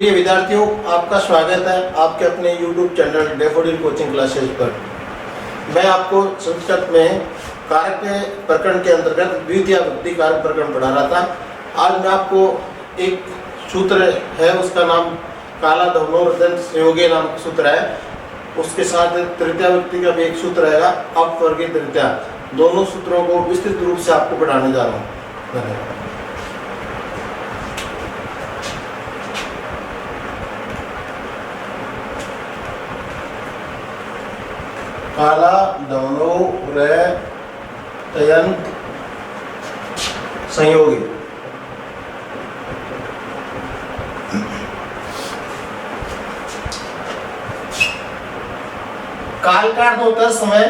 प्रिय विद्यार्थियों, आपका स्वागत है आपके अपने YouTube channel daffodil coaching classes पर। मैं आपको संस्कृत में कारक प्रकरण के अंतर्गत द्वितीय विभक्ति कारक प्रकरण पढ़ा रहा था। आज मैं आपको एक सूत्र है, उसका नाम काला धवनोर्दन संयोगे नाम का सूत्र है। उसके साथ तृतीया विभक्ति का भी एक सूत्र रहेगा, अपवर्गीय तृतीया। दोनों सूत्रों को विस्तृत रूप से आपको पढ़ाने जा रहा हूँ। काला धवनो तयंत संयोगी। काल का अर्थ होता है समय,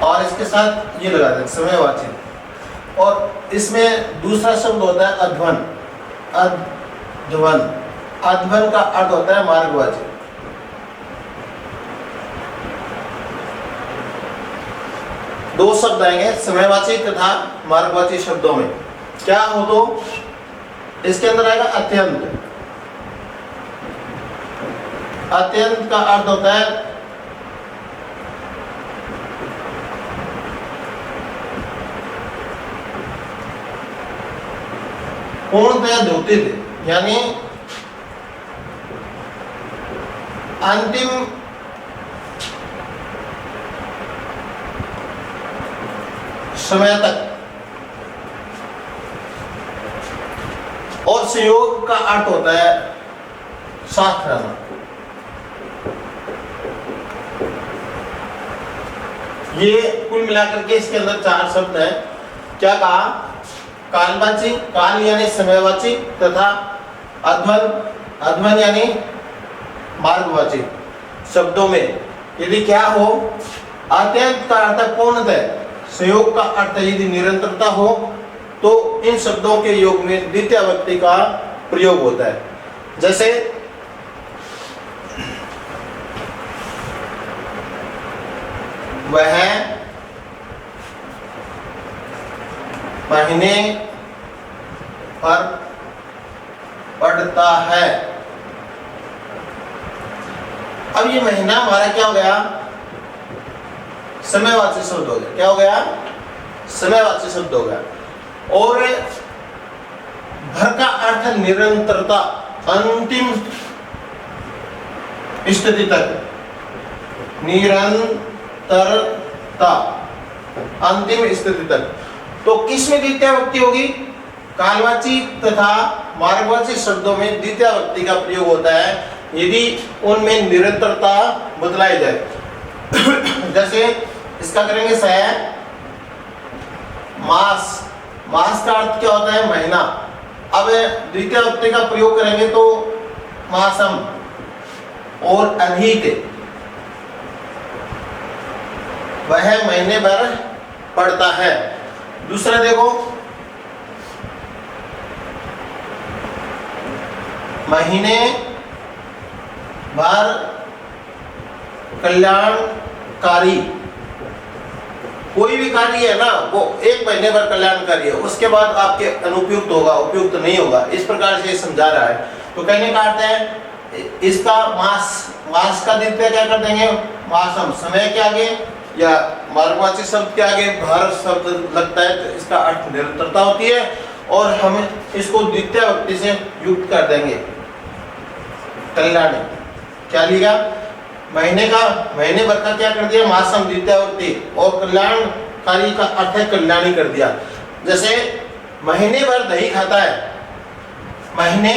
और इसके साथ ये लगा दें समयवाची। और इसमें दूसरा शब्द होता है अध्वन। अध्वन अध्वन का अर्थ होता है मार्गवाची। दो शब्द आएंगे समयवाची तथा मार्गवाची शब्दों में। क्या हो तो इसके अंदर आएगा अत्यंत। अत्यंत का अर्थ होता है पूर्णतया द्योतित, यानी अंतिम समय तक। और संयोग का अर्थ होता है साथ रहना। ये कुल मिलाकर के इसके अंदर चार शब्द हैं। क्या कहा? कालवाची, काल यानी समयवाची, तथा अध्वन, अध्वन यानी मार्गवाची शब्दों में यदि क्या हो, अत्यंत का अर्थ पूर्णतः, संयोग का अर्थ यदि निरंतरता हो, तो इन शब्दों के योग में द्वितीय विभक्ति का प्रयोग होता है। जैसे वह महीने पर पढ़ता है। अब ये महीना हमारा क्या हो गया? समयवाची शब्द हो गया। क्या हो गया? समयवाची शब्द हो गया। और भर का अर्थ निरंतरता, अंतिम स्थिति तक। निरंतरता, अंतिम स्थिति तक। तो किस में द्वितीय विभक्ति होगी? कालवाची तथा मार्गवाची शब्दों में द्वितीय विभक्ति का प्रयोग होता है यदि उनमें निरंतरता बदलाई जाए। जैसे इसका करेंगे सह मास। मास का अर्थ क्या होता है? महीना। अब द्वितीय विभक्ति का प्रयोग करेंगे तो मासम और अधिक। वह महीने भर पढ़ता है। दूसरा देखो, महीने भर कल्याणकारी। कोई भी कार्य है ना, वो एक महीने भर कल्याणकारी है, उसके बाद आपके अनुपयुक्त होगा, उपयुक्त नहीं होगा। इस प्रकार से समझा रहा है। तो कहने का अर्थ है इसका मास, मास का द्वितीय क्या कर देंगे? मासम। समय के आगे या मार्गवाची शब्द के आगे भर शब्द लगता है तो इसका अर्थ निरंतरता होती है, और हम इसको द्वितीय विभक्ति से युक्त कर देंगे कल्याण। क्या लिया? महीने का, महीने भर का क्या कर दिया? मासम द्वितीय विभक्ति, और कल्याणकारी का अर्थ है कल्याणी कर दिया। जैसे महीने भर दही खाता है। महीने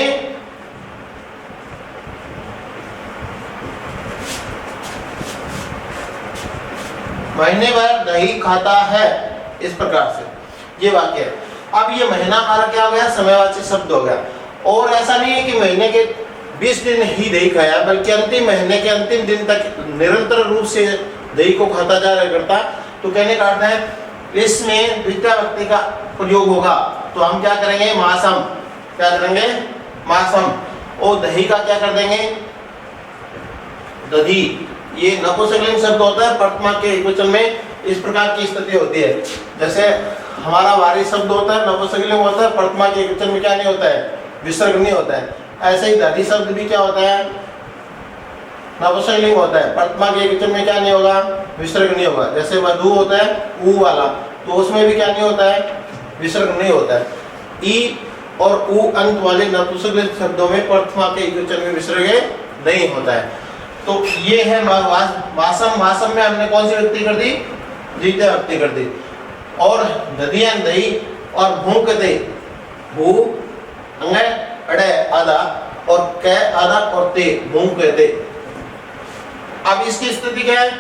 भर दही खाता है, इस प्रकार से ये वाक्य है। अब ये महीना हमारा क्या हो गया? समयवाची शब्द हो गया। और ऐसा नहीं है कि महीने के 20 दिन ही दही खाया, बल्कि अंतिम महीने के अंतिम दिन तक निरंतर रूप से दही को खाता जा रहा करता। तो कहने का अर्थ है इसमें द्वितीय विभक्ति का प्रयोग होगा। तो हम क्या करेंगे? मासम। क्या करेंगे? मासम। और दही का क्या कर देंगे? दधी। ये नपुंसकलिंग शब्द होता है, प्रथमा के एकवचन में इस प्रकार की स्थिति होती है। जैसे हमारा भारी शब्द होता है, नपुंसकलिंग होता है, प्रथमा के एकवचन में क्या नहीं होता है, विसर्ग नहीं होता है। ऐसे ही दधि शब्द भी क्या होता है, नपुंसकलिंग होता है, प्रथमा के एकवचन में क्या नहीं होगा, विसर्ग नहीं होगा। जैसे मधु होता है ऊ वाला, तो उसमें भी क्या नहीं होता है, विसर्ग नहीं होता है। ई और ऊ अंत वाले नपुंसकलिंग शब्दों में प्रथमा के एकवचन में विसर्ग नहीं होता है। तो ये है मासम। मासम में हमने कौन सी व्यक्ति कर दी, द्वितीय व्यक्ति कर दी। और दधियन दही और भूकते, भू अंग अड़े आधा और कै आधा और ते भूकते। अब इसकी स्थिति क्या है,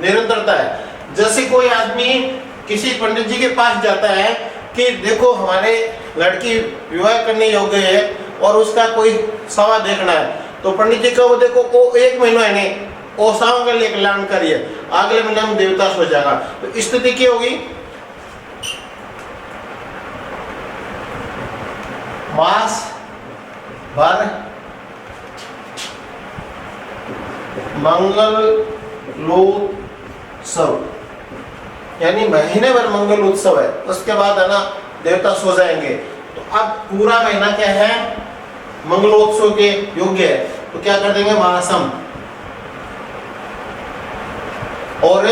निरंतरता है। जैसे कोई आदमी किसी पंडित जी के पास जाता है कि देखो हमारे लड़की विवाह करने योग्य है और उसका कोई सवा देखना है, तो पंडित जी को वो देखो वो 1 महीना है नहीं, वो साव के लिए कल्याण करिए, अगले महीने में देवता हो जाएगा। तो स्थिति क्या होगी, मास भर मंगल उत्सव, यानी महीने भर मंगल उत्सव है, उसके बाद है ना देवता सो जाएंगे। तो अब पूरा महीना क्या है, मंगलोत्सव के योग्य है, तो क्या कर देंगे, मासम। और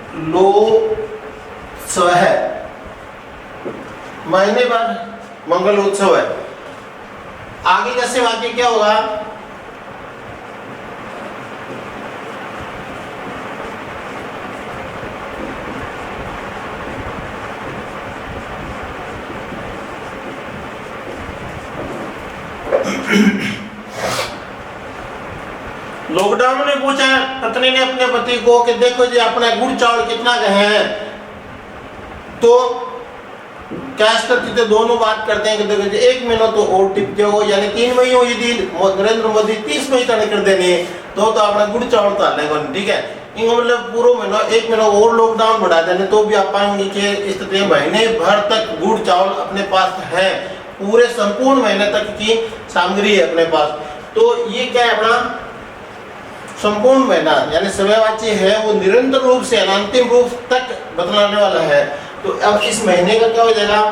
मंगलोत्सव है, महीने भर मंगलोत्सव है। आगे जैसे वाक्य क्या होगा, लॉकडाउन में पूछा पत्नी ने अपने पति को कि देखो जी अपना गुड़ चावल कितना गए हैं, तो क्या स्थिति थे, दोनों बात करते हैं कि देखो जी 1 महीना तो और टिप जाओ, यानी 3 महीनों यदि नरेंद्र मोदी 30 महीना नहीं कर देने तो अपना गुड़ चावल तो लेगा, ठीक है। इनको मतलब पूरा महीना 1 महीना और लॉकडाउन बढ़ा देने तो भी आप पाएंगे कि स्थिति महीने भर तक गुड़ चावल अपने पास है, पूरे संपूर्ण महीने तक की सामग्री है अपने पास। तो ये क्या है, अपना संपूर्ण महीना यानी समयवाची है, वो निरंतर रूप से अंतिम रूप तक बतलाने वाला है। तो अब इस महीने का क्या हो जाएगा,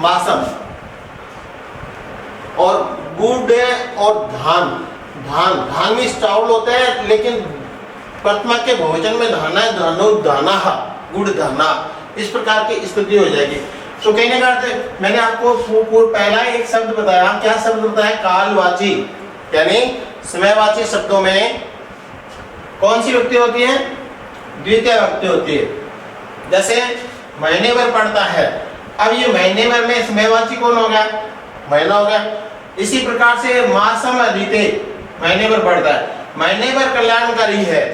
मासम। और गुड़ और धान, धान में चावल होता है, लेकिन प्रथमा के बहुवचन में धाना है, धानो धाना, गुड़ धाना, इस प्रकार की स्थिति हो जाएगी। तो कहने का अर्थ, मैंने आपको पहला एक शब्द बताया, क्या शब्द बताया, कालवाची, यानी समयवाची शब्दों में कौन सी व्यक्ति होती है, द्वितीय व्यक्ति होती है। जैसे महीने भर पड़ता है, अब ये महीने भर में समयवाची कौन हो गया, महीना हो गया। इसी प्रकार से मासम अधीते महीने भर पड़ता है, महीने भर कल्याणकारी है,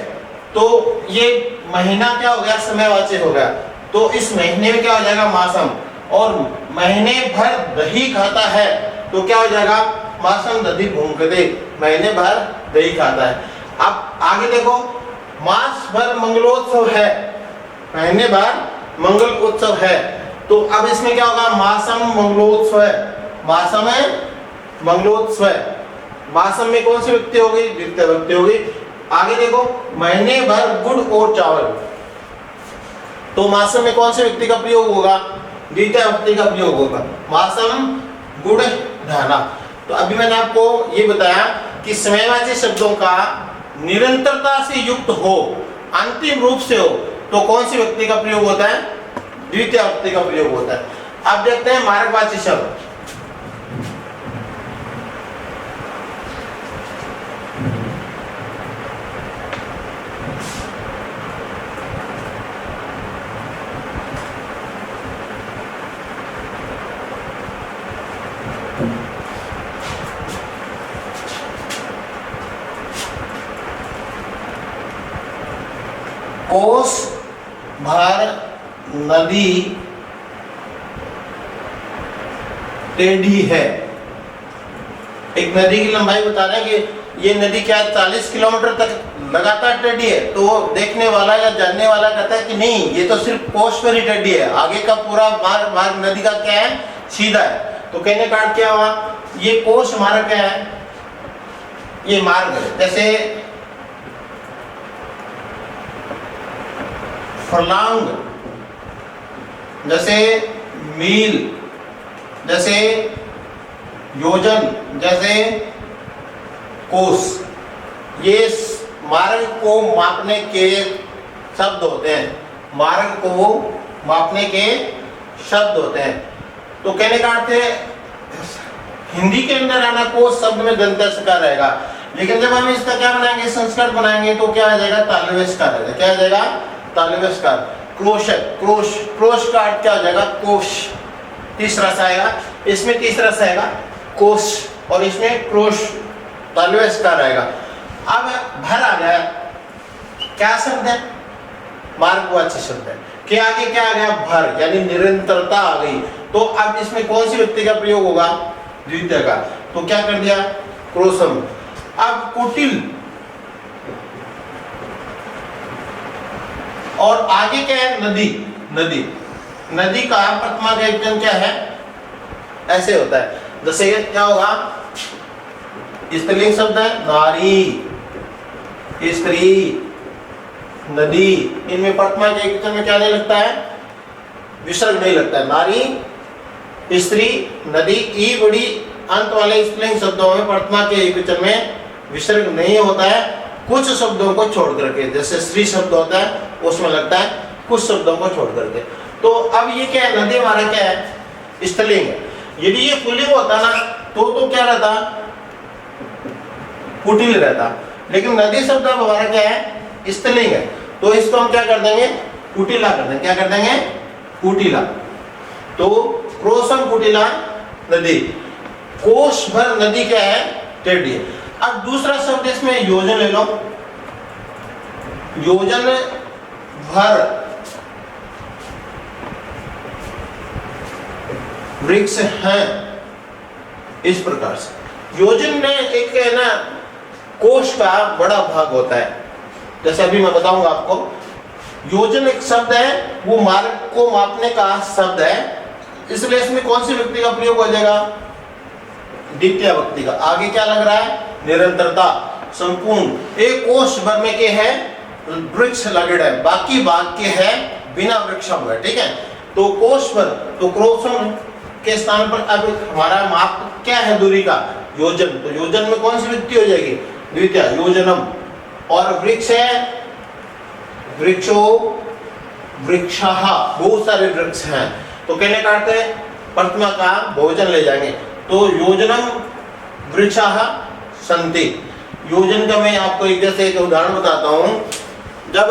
तो ये महीना क्या हो गया, समयवाची हो गया। तो इस महीने में क्या हो जाएगा, मासम। और महीने भर दही खाता है तो क्या हो जाएगा, मासम दधि भूंकते, महीने भर दही खाता है। अब आगे देखो, मास भर मंगलोत्सव है, महीने भर मंगल उत्सव है, तो अब इसमें क्या होगा, मासम मंगलोत्सव है, मासम है मंगलोत्सव है। मासम में कौन सी व्यक्ति होगी, द्वितीय व्यक्ति होगी। आगे देखो, महीने भर गुड़ और चावल, तो मासम में कौन से व्यक्ति का प्रयोग होगा, द्वितीय व्यक्ति का प्रयोग होगा, मासम गुड़ धाना। तो अभी मैंने आपको ये बताया कि समयवाची शब्दों का निरंतरता से युक्त हो, अंतिम रूप से हो, तो कौन सी व्यक्ति का प्रयोग होता है, द्वितीय व्यक्ति का प्रयोग होता है। अब देखते हैं मार्गवाची शब्द। कोस भर नदी टेढ़ी है। एक नदी की लंबाई बता रहे हैं कि ये नदी क्या 40 किलोमीटर तक लगातार टेढ़ी है, तो देखने वाला या जानने वाला कहता है कि नहीं, ये तो सिर्फ कोस पर ही टेढ़ी है, आगे का पूरा मार्ग नदी का क्या है, सीधा है। तो कहने का क्या हुआ, ये कोस मार्ग क्या है, ये मार्ग है। जैसे फर्लांग, जैसे मील, जैसे योजन, जैसे कोस। ये मार्ग को मापने के शब्द होते हैं, मार्ग को मापने के शब्द होते हैं। तो कहने का अर्थ है हिंदी के अंदर आना कोस शब्द में दंत का रहेगा, लेकिन जब हम इसका क्या बनाएंगे, संस्कृत बनाएंगे तो क्या आ जाएगा, तालव्यस्कार रहेगा। क्या आ जाएगा, तालव्यस्कार। क्रोश, क्रोश, क्रोश का अर्थ क्या हो जाएगा, कोश। तीसरा सा आएगा, इसमें तीसरा सा आएगा कोश, और इसमें क्रोश, तालव्यस्कार आएगा। अब भर आ गया, क्या शब्द है, मार्गवाची शब्द है। के आगे क्या आ गया, भर, यानी निरंतरता आ गई। तो अब इसमें कौन सी व्यक्ति का प्रयोग होगा, द्वितीय का। तो क्या कर दिया, क्रोशम। अब कुटिल, और आगे क्या है, नदी, नदी। नदी का प्रथमा का एकवचन क्या है, ऐसे होता है। जैसे क्या होगा, स्त्रीलिंग शब्द है, नारी, स्त्री, नदी। इनमें प्रथमा के एकवचन में क्या नहीं लगता है, विसर्ग नहीं लगता है। नारी, स्त्री, नदी, ई बड़ी अंत वाले स्त्रीलिंग शब्दों में प्रथमा के एकवचन में विसर्ग नहीं होता है, कुछ शब्दों को छोड़ करके। जैसे श्री शब्द होता है उसमें लगता है, कुछ शब्दों को छोड़ करके। तो अब ये क्या है, नदी हमारा क्या है, स्त्रीलिंग है। यदि ये पुल्लिंग होता ना तो क्या रहता, कुटिल रहता। लेकिन नदी शब्द अब हमारा क्या है, स्त्रीलिंग है, तो इसको हम क्या कर देंगे, कुटिला कर देंगे। क्या कर देंगे, कुटिला। तो क्रोशम कुटिला नदी। कोश भर नदी क्या है, टेढ़ी। अब दूसरा शब्द इसमें योजन ले लो, योजन भर वृक्ष हैं, इस प्रकार से। योजन में एक है ना, कोश का बड़ा भाग होता है। जैसे अभी मैं बताऊंगा आपको, योजन एक शब्द है, वो मार्ग को मापने का शब्द है, इसलिए इसमें कौन सी व्यक्ति का प्रयोग हो जाएगा, द्वितीय व्यक्ति का। आगे क्या लग रहा है, निरंतरता, संपूर्ण। एक कोश भर में के है वृक्ष लगड़ है, बाकी भाग के है बिना वृक्षम है, ठीक है। तो कोश भर, तो क्रोशम के स्थान पर अब हमारा माप क्या है, दूरी का, योजन। तो योजन में कौन सी व्यक्ति हो जाएगी, द्वितीय, योजनम। और वृक्ष है, वृक्षो, वृक्षः, बहुत सारे वृक्ष हैं। तो कहने का अर्थ है प्रथमा का बहुवचन ले जाएंगे। तो योजनम वृक्षः सन्ति। योजन का मैं आपको एक जैसे एक उदाहरण बताता हूँ। जब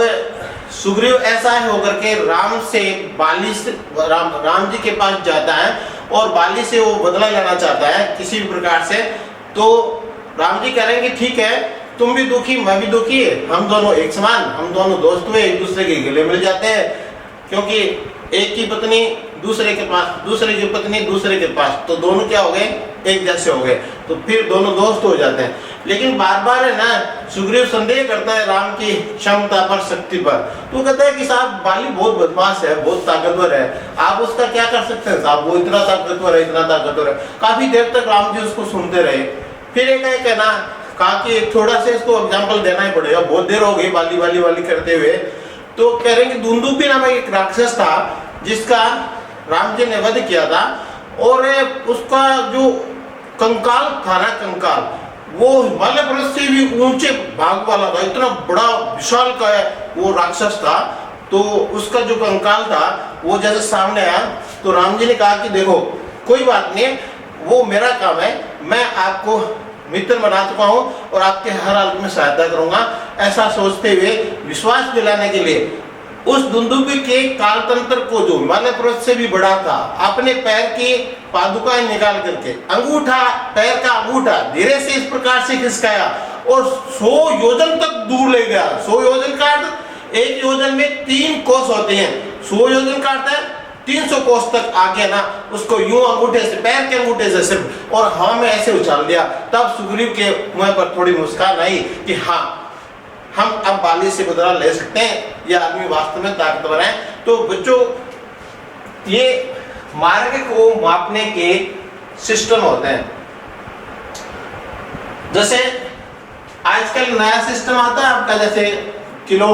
सुग्रीव ऐसा है होकर के राम से बाली से राम जी के पास जाता है और बाली से वो बदला लेना चाहता है किसी भी प्रकार से, तो राम जी कहेंगे ठीक है, तुम भी दुखी मैं भी दुखी, हम दोनों एक समान, हम दोनों दोस्त हुए, एक दूसरे के गले मिल जाते हैं। क्योंकि एक की पत्नी दूसरे के पास, दूसरे की पत्नी दूसरे के पास, तो दोनों क्या हो गए, एक जैसे हो गए, तो फिर दोनों दोस्त हो जाते हैं। लेकिन बार बार है ना, सुग्रीव संदेह करता है राम की क्षमता पर, शक्ति पर। तो कहता है कि साहब बाली बहुत बदमाश है, बहुत ताकतवर है, आप उसका क्या कर सकते हैं साहब, वो इतना ताकतवर है, इतना ताकतवर है। काफी देर तक राम जी उसको सुनते रहे। फिर एक है ना, कहा कि थोड़ा सा इसको एग्जाम्पल देना ही पड़ेगा, बहुत देर हो गई बाली वाली वाली करते हुए। तो कह रहे हैं कि दुंदुभी नामक एक राक्षस था जिसका राम जी ने वध किया था, और उसका जो कंकाल था ना, कंकाल वो हिमालय पर्वत से भी ऊंचे भाग वाला था, इतना बड़ा विशाल का वो राक्षस था। तो उसका जो कंकाल था वो जैसे सामने आया तो राम जी ने कहा कि देखो कोई बात नहीं, वो मेरा काम है, मैं आपको मित्र बना चुका हूँ और आपके हर हाल में सहायता करूंगा। ऐसा सोचते हुए विश्वास दिलाने के लिए उस दुंदुभी के कालतंत्र को, जो हिमालय पर्वत से भी बड़ा था, अपने पैर की पादुकाएं निकाल करके अंगूठा, पैर का अंगूठा धीरे से इस प्रकार से खिसकाया और 100 योजन तक दूर ले गया। 100 योजन का अर्थ, एक योजन में 3 कोस होते हैं, 100 योजन का अर्थ है 300 कोस तक आगे ना, उसको यूं अंगूठे से, पैर के अंगूठे से सिर्फ, और हवा में ऐसे उछाल दिया। तब सुग्रीव के मुंह पर थोड़ी मुस्कान आई कि हाँ, हम अब बाली से बदला ले सकते हैं, यह आदमी वास्तव में ताकतवर है। तो बच्चों, ये मार्ग को मापने के सिस्टम होते हैं। जैसे आजकल नया सिस्टम आता है आपका, जैसे किलो,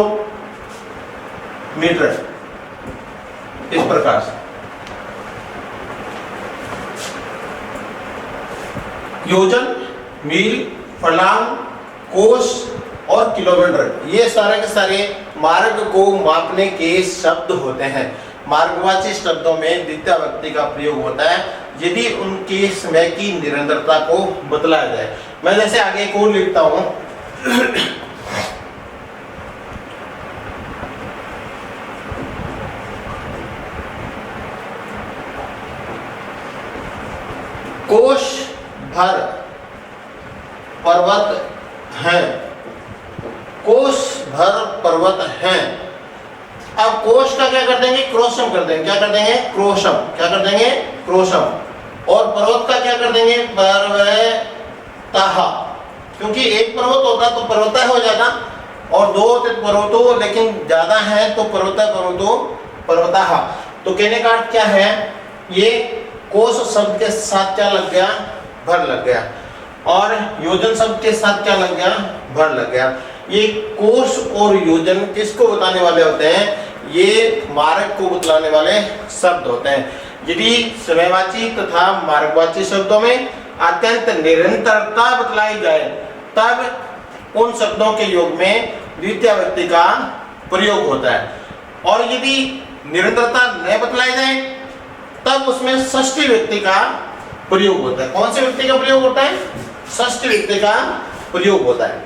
मीटर, इस प्रकार से। योजन, मील, फर्लॉन्ग, कोस और किलोमीटर, ये सारे के सारे मार्ग को मापने के शब्द होते हैं। मार्गवाची शब्दों में द्वितीय व्यक्ति का प्रयोग होता है यदि उनके समय की निरंतरता को बतलाया जाए। मैं जैसे आगे एक और लिखता हूं, कोश भर पर्वत हैं, कोश भर पर्वत हैं। अब कोश का क्या कर देंगे, क्रोशम कर देंगे। क्या कर देंगे, क्रोशम। क्या कर देंगे, क्रोशम। और पर्वत का क्या कर देंगे, पर्वतः, क्योंकि एक पर्वत होता तो पर्वतः हो जाता, और दो होते पर्वतो लेकिन ज्यादा है तो पर्वतः पर्वतो पर्वतः। तो कहने का अर्थ क्या है, ये कोश शब्द के साथ क्या लग गया, भर लग गया, और योजन शब्द के साथ क्या लग गया, भर लग गया। ये कोश और योजन किसको बताने वाले होते हैं, ये मार्ग को बतलाने वाले शब्द होते हैं। यदि समयवाची तथा मार्गवाची शब्दों में अत्यंत निरंतरता बतलाई जाए तब उन शब्दों के योग में द्वितीय व्यक्ति का प्रयोग होता है, और यदि निरंतरता न बतलाई जाए तब उसमें षष्ठी व्यक्ति का प्रयोग होता है। कौन से व्यक्ति का प्रयोग होता है, षष्ठी व्यक्ति का प्रयोग होता है।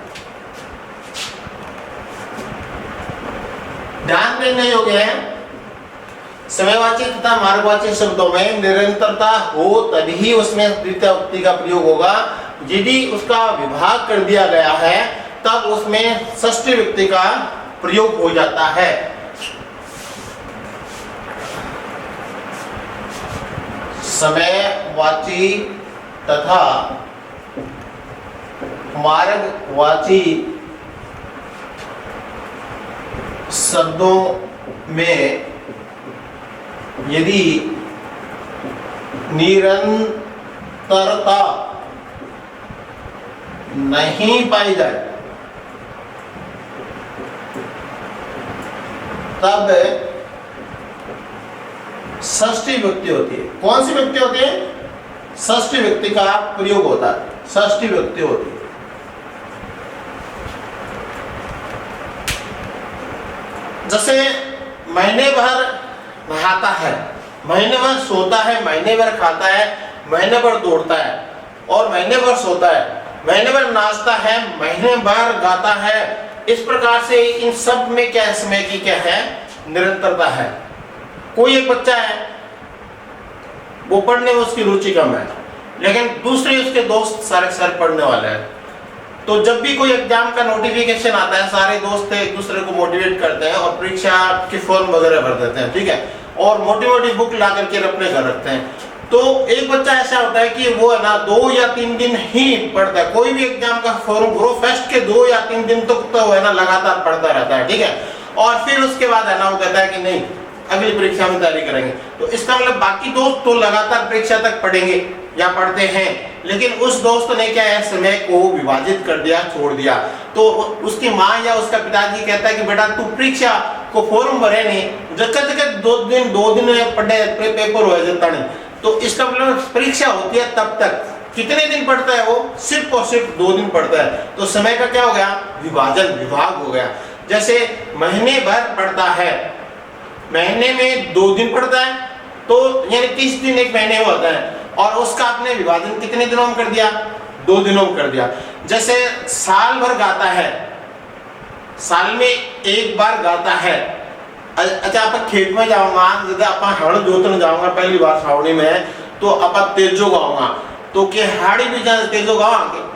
ध्यान देने योग्य है, समयवाची तथा मार्गवाची शब्दों में निरंतरता हो तभी उसमें द्वितीय व्यक्ति का प्रयोग होगा। यदि उसका विभाग कर दिया गया है तब उसमें षष्ठी व्यक्ति का प्रयोग हो जाता है। समयवाची तथा मार्गवाची शब्दों में यदि निरंतरता नहीं पाई जाए तब षष्ठी व्यक्ति होती है। कौन सी व्यक्ति होती है, षष्ठी व्यक्ति का प्रयोग होता है, षष्ठी व्यक्ति होती है। जैसे महीने भर नहाता है, महीने भर सोता है, महीने भर खाता है, महीने भर दौड़ता है और महीने भर सोता है, महीने भर नाचता है, महीने भर गाता है। इस प्रकार से इन सब में क्या है, समय की क्या है, निरंतरता है। कोई एक बच्चा है, वो पढ़ने में उसकी रुचि कम है, लेकिन दूसरे उसके दोस्त सारे सारे पढ़ने वाले हैं, तो जब भी कोई एग्जाम का नोटिफिकेशन आता है सारे दोस्त एक दूसरे को मोटिवेट करते हैं और परीक्षा के फॉर्म वगैरह भर देते हैं, ठीक है, और मोटी बुक ला करके अपने घर रखते हैं। तो एक बच्चा ऐसा होता है कि वो है ना 2 या 3 दिन ही पढ़ता है, कोई भी एग्जाम का फॉर्म भरो फर्स्ट के 2 या 3 दिन तो है ना लगातार पढ़ता रहता है, ठीक है, और फिर उसके बाद है ना वो कहता है कि नहीं अगली परीक्षा में तैयारी करेंगे। तो इसका मतलब बाकी दोस्त तो लगातार परीक्षा तक पढ़ेंगे या पढ़ते हैं, लेकिन उस दोस्त ने क्या है, समय को विभाजित कर दिया, छोड़ दिया। तो उसकी माँ या उसका पिताजी कहता है कि बेटा तू परीक्षा को फॉर्म भरे नहीं, जगह 2 दिन पढ़े पेपर हो जाता नहीं। तो इसका मतलब परीक्षा होती है तब तक कितने दिन पढ़ता है वो, सिर्फ और सिर्फ 2 दिन पढ़ता है। तो समय का क्या हो गया, विभाजन, विभाग हो गया। जैसे महीने भर पढ़ता है, महीने में 2 दिन पढ़ता है, तो यानी 30 दिन एक महीने में होता है, और उसका आपने विभाजन कितने दिनों में कर दिया, 2 दिनों में कर दिया। जैसे साल भर गाता है, साल में एक बार गाता है। अच्छा आप खेत में जाऊंगा, जैसे आप हड़ जोतने जाऊंगा पहली बार सावणी में, तो आप तेजो गाऊंगा, तो के हाड़ी भी जान तेजो गावांगे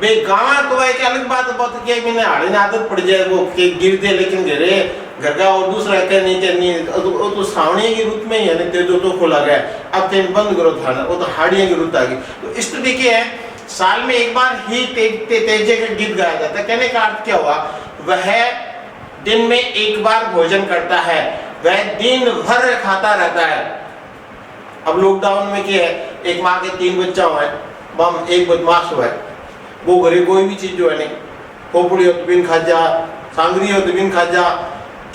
बे गावा तो एक अलग बात बहुत कि मैंने हाड़ी ने आदत पड़ जाए वो के गिर दे, लेकिन घरे घर का और दूसरा के नहीं तो सावणी की रुत में ही है तेजो तो खोला गया, अब तेज बंद करो था, वो तो हाड़ियां की रुत आ गई। तो इस तरह की है, साल में एक बार ही तेजे का गीत गाया जाता है। कहने का अर्थ क्या हुआ, वह दिन में एक बार भोजन करता है, वह दिन भर खाता रहता है। अब लॉकडाउन में क्या है, एक माँ के 3 बच्चा हुआ है, बम एक बदमाश हुआ है, वो घरे कोई भी चीज जो है नहीं, खोपड़ी हो तो बिन खा जा, सांगरी हो तो बिन खा जा,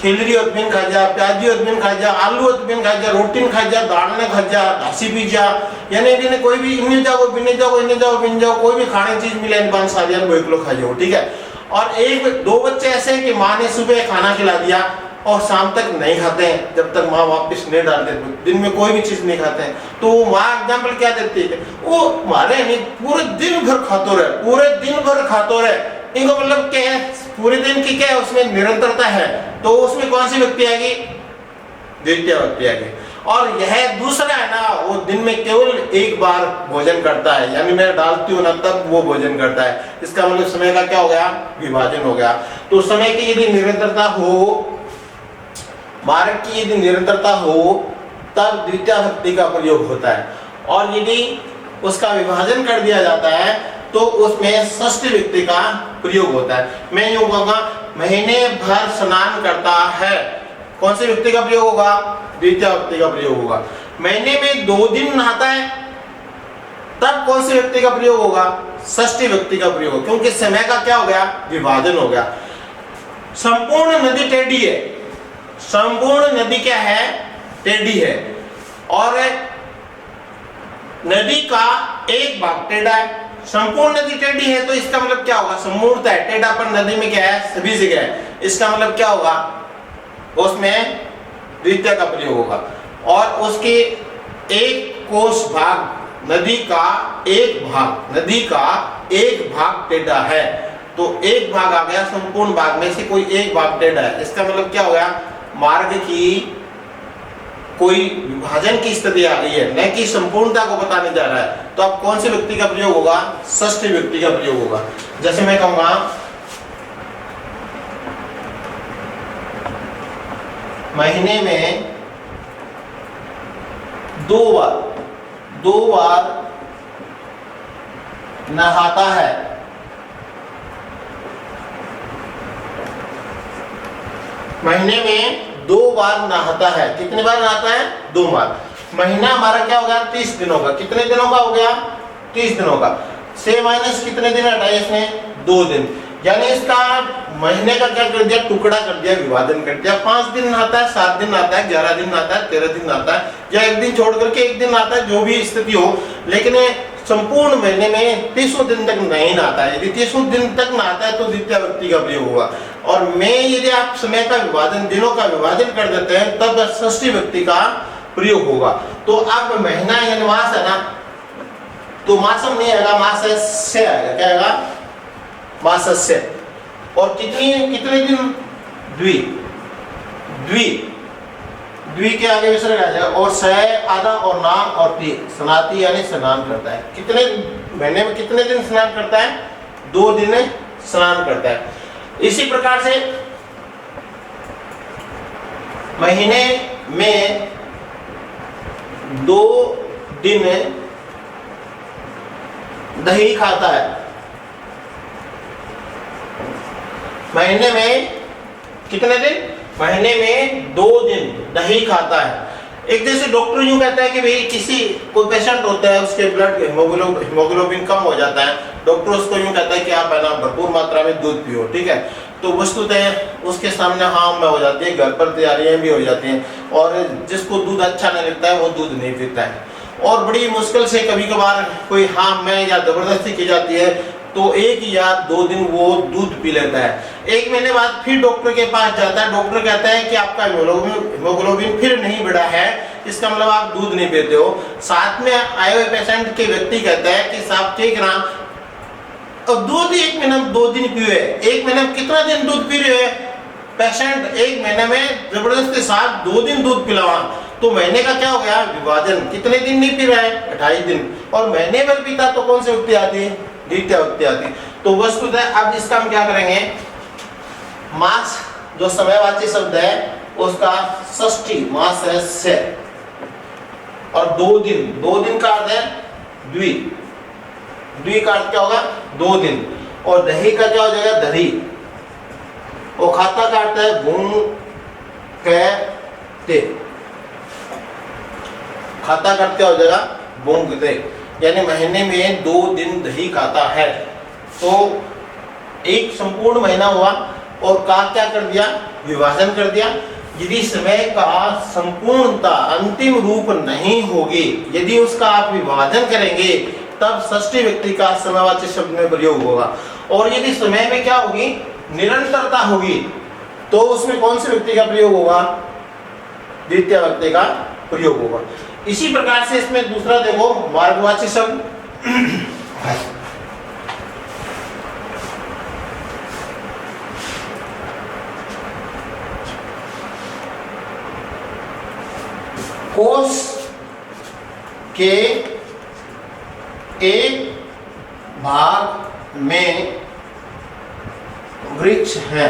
खिलरी होतबिन खा जा, प्याजी होतबिन खा जा, आलू होतबिन खा जा, रोटी खा जा, दाल ने खा जा, घासी पी जा, यानी इन्हें कोई भी इन्हें जाओ बिने जाओ इन्हें जाओ बिन जाओ, कोई भी खाने चीज मिले इन पांच सादियान वो 1 किलो खा जाओ, ठीक है। और एक दो बच्चे ऐसे हैं कि माँ ने सुबह खाना खिला दिया और शाम तक नहीं खाते हैं, जब तक माँ वापस नहीं डाल देती, दिन में कोई भी चीज नहीं खाते हैं। तो माँ एग्जाम्पल क्या देती है, वो मारे नहीं पूरे दिन भर खाते रहे, पूरे दिन भर खाते रहे, इनको मतलब क्या है, पूरे दिन की क्या है उसमें निरंतरता है, तो उसमें कौन सी व्यक्ति आएगी, द्वितीय व्यक्ति आएगी। और यह दूसरा है ना, वो दिन में केवल एक बार भोजन करता है, यानी मैं डालती हूँ ना तब वो भोजन करता है, इसका मतलब समय का क्या हो गया, विभाजन हो गया। तो समय की यदि निरंतरता हो, मार्ग की यदि निरंतरता हो, तब द्वितीय विभक्ति का प्रयोग होता है। और यदि उसका विभाजन कर दिया जाता है तो उसमें षष्ठी विभक्ति का प्रयोग होता है। मैं यूं कहूंगा, महीने भर स्नान करता है, कौन सी विभक्ति का प्रयोग होगा, द्वितीय विभक्ति का प्रयोग होगा। महीने में 2 दिन नहाता है, तब कौन सी विभक्ति का प्रयोग होगा, षष्ठी विभक्ति का प्रयोग, क्योंकि समय का क्या हो गया, विभाजन हो गया। संपूर्ण नदी टेढ़ी है, संपूर्ण नदी क्या है, टेढ़ी है, और नदी का एक भाग टेढ़ा है। संपूर्ण नदी टेढ़ी है तो इसका मतलब क्या होगा, समूर्त है, टेढ़ापन नदी में क्या है, सभी जगह है, इसका मतलब क्या होगा, उसमें द्वितीय का प्रयोग होगा। और उसके एक कोष भाग, नदी का एक भाग टेढ़ा है, तो एक भाग आ गया, संपूर्ण भाग में से कोई एक भाग टेढ़ा है, इसका मतलब क्या हो गया, मार्ग की कोई विभाजन की स्थिति आ गई है, न कि संपूर्णता को बताने जा रहा है। तो अब कौन सी विभक्ति का प्रयोग होगा, षष्ठी विभक्ति का प्रयोग होगा। जैसे मैं कहूंगा, महीने में 2 बार नहाता है, महीने में 2 बार नहाता है, कितने बार नहाता है, 2 बार। महीना हमारा क्या होगा, 30 दिनों का, कितने दिनों का हो गया, 30 दिनों का, से माइनस कितने दिन हटाए इसने, 2 दिन, यानी इसका महीने का क्या कर दिया, टुकड़ा कर दिया, विभाजन कर दिया। 5 दिन नहाता है, 7 दिन नहाता है, 11 दिन नहाता है, 13 दिन नहाता है, या एक दिन छोड़ करके एक दिन नहाता है, जो भी स्थिति हो, लेकिन संपूर्ण महीने में 30 दिन तक नहीं नहाता है। यदि 30 दिन तक नहाता है तो द्वितीय विभक्ति का प्रयोग होगा। और में यदि आप समय का विभाजन, दिनों का विभाजन कर देते हैं, तब षष्ठी विभक्ति का प्रयोग होगा। तो अब महीना यानी मास है ना, तो मासम नहीं आएगा, मासस्य आएगा, क्या आएगा, मासस्य। और कितने दिन, द्वि के आगे विसर्ग आ जाएगा, और स आधा और ना और ती, स्नाति यानी स्नान करता है। कितने महीने में कितने दिन स्नान करता है, 2 दिन स्नान करता है। इसी प्रकार से महीने में 2 दिन दही खाता है, महीने में कितने दिन, महीने में 2 दिन दही खाता है। एक जैसे डॉक्टर यूं कहता है कि भाई किसी कोई पेशेंट होता है, उसके ब्लड हीमोग्लोबिन कम हो जाता है, डॉक्टर उसको यूं कहता है कि आप है ना भरपूर मात्रा में दूध पियो, ठीक है। तो वस्तुतः उसके सामने हार्म में हो जाती है, घर पर तैयारियां भी हो जाती हैं, और जिसको दूध अच्छा नहीं लगता है वो दूध नहीं पीता है। और बड़ी मुश्किल से कभी कभार कोई हार्म में या जबरदस्ती की जाती है, तो 1 या 2 दिन वो दूध पी लेता है। 1 महीने बाद फिर डॉक्टर के पास जाता है, डॉक्टर कहता है कि आपका हीमोग्लोबिन फिर नहीं बढ़ा है, इसका मतलब आप दूध नहीं पीते हो। साथ में आए हुए पेशेंट के व्यक्ति कहता है कि साहब ठीक ना, अब दूध 1 महीने में 2 दिन पिए, 1 महीने में कितना दिन दूध पी रहे हैं पेशेंट, 1 महीने में जबरदस्ती साथ 2 दिन दूध पिलावा, तो महीने का क्या हो गया, विभाजन, कितने दिन नहीं पी रहा है, 28 दिन। और महीने भर पीता तो कौन सी विभक्ति आती है, द्वितीय विभक्ति आती। तो वस्तुतः अब इसका हम क्या करेंगे, मास जो समयवाची शब्द है उसका षष्ठी मास है से, और 2 दिन का अर्थ है द्वि का अर्थ क्या होगा, 2 दिन। और दही का क्या हो जाएगा, दही। और खाता का अर्थ है भूंगते, खाता का अर्थ क्या हो जाएगा, भूंगते, यानी महीने में 2 दिन दही खाता है। तो एक संपूर्ण महीना हुआ, और का क्या कर दिया, विभाजन कर दिया। यदि समय का संपूर्णता अंतिम रूप नहीं होगी, यदि उसका आप विभाजन करेंगे तब षष्ठी व्यक्ति का समयवाची शब्द में प्रयोग होगा। और यदि समय में क्या होगी, निरंतरता होगी, तो उसमें कौन से व्यक्ति का प्रयोग होगा, द्वितीय व्यक्ति का प्रयोग होगा। इसी प्रकार से इसमें दूसरा देखो मार्गवाची शब्द कोष के एक भाग में वृक्ष है।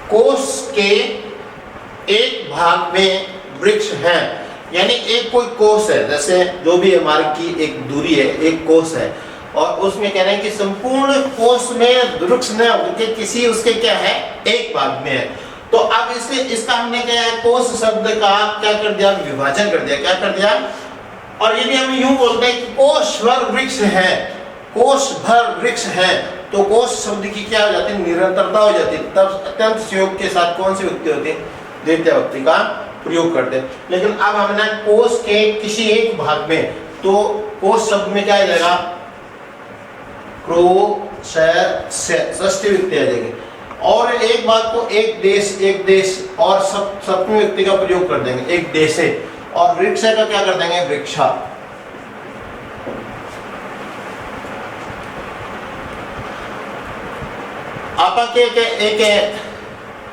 कोष के एक भाग में वृक्ष है, यानी एक कोई कोष है, जैसे जो भी हमारे की एक दूरी है, एक कोष है, और उसमें कह रहे हैं कि संपूर्ण कोष में वृक्ष न होकर किसी उसके क्या है, एक भाग में है। तो अब इसका हमने क्या है, कोष शब्द का क्या कर दिया, विभाजन कर दिया, क्या कर दिया। और यदि हम यूं बोलते हैं कि कोष भर वृक्ष है, कोष भर वृक्ष है, तो कोष शब्द की क्या हो जाती है, निरंतरता हो जाती है। तब अत्यंत संयोग के साथ कौन सी व्यक्ति होती है, द्वितीय व्यक्ति का प्रयोग करते हैं। लेकिन अब हमने कोष के किसी एक भाग में, तो कोष शब्द में क्या आ जाएगा, क्रो षष्ठी व्यक्ति आ जाएगी। और एक बात को एक देश और सप्तमी व्यक्ति का प्रयोग कर देंगे, एक देश है, और वृक्ष का क्या कर देंगे, वृक्षा। आपा के एक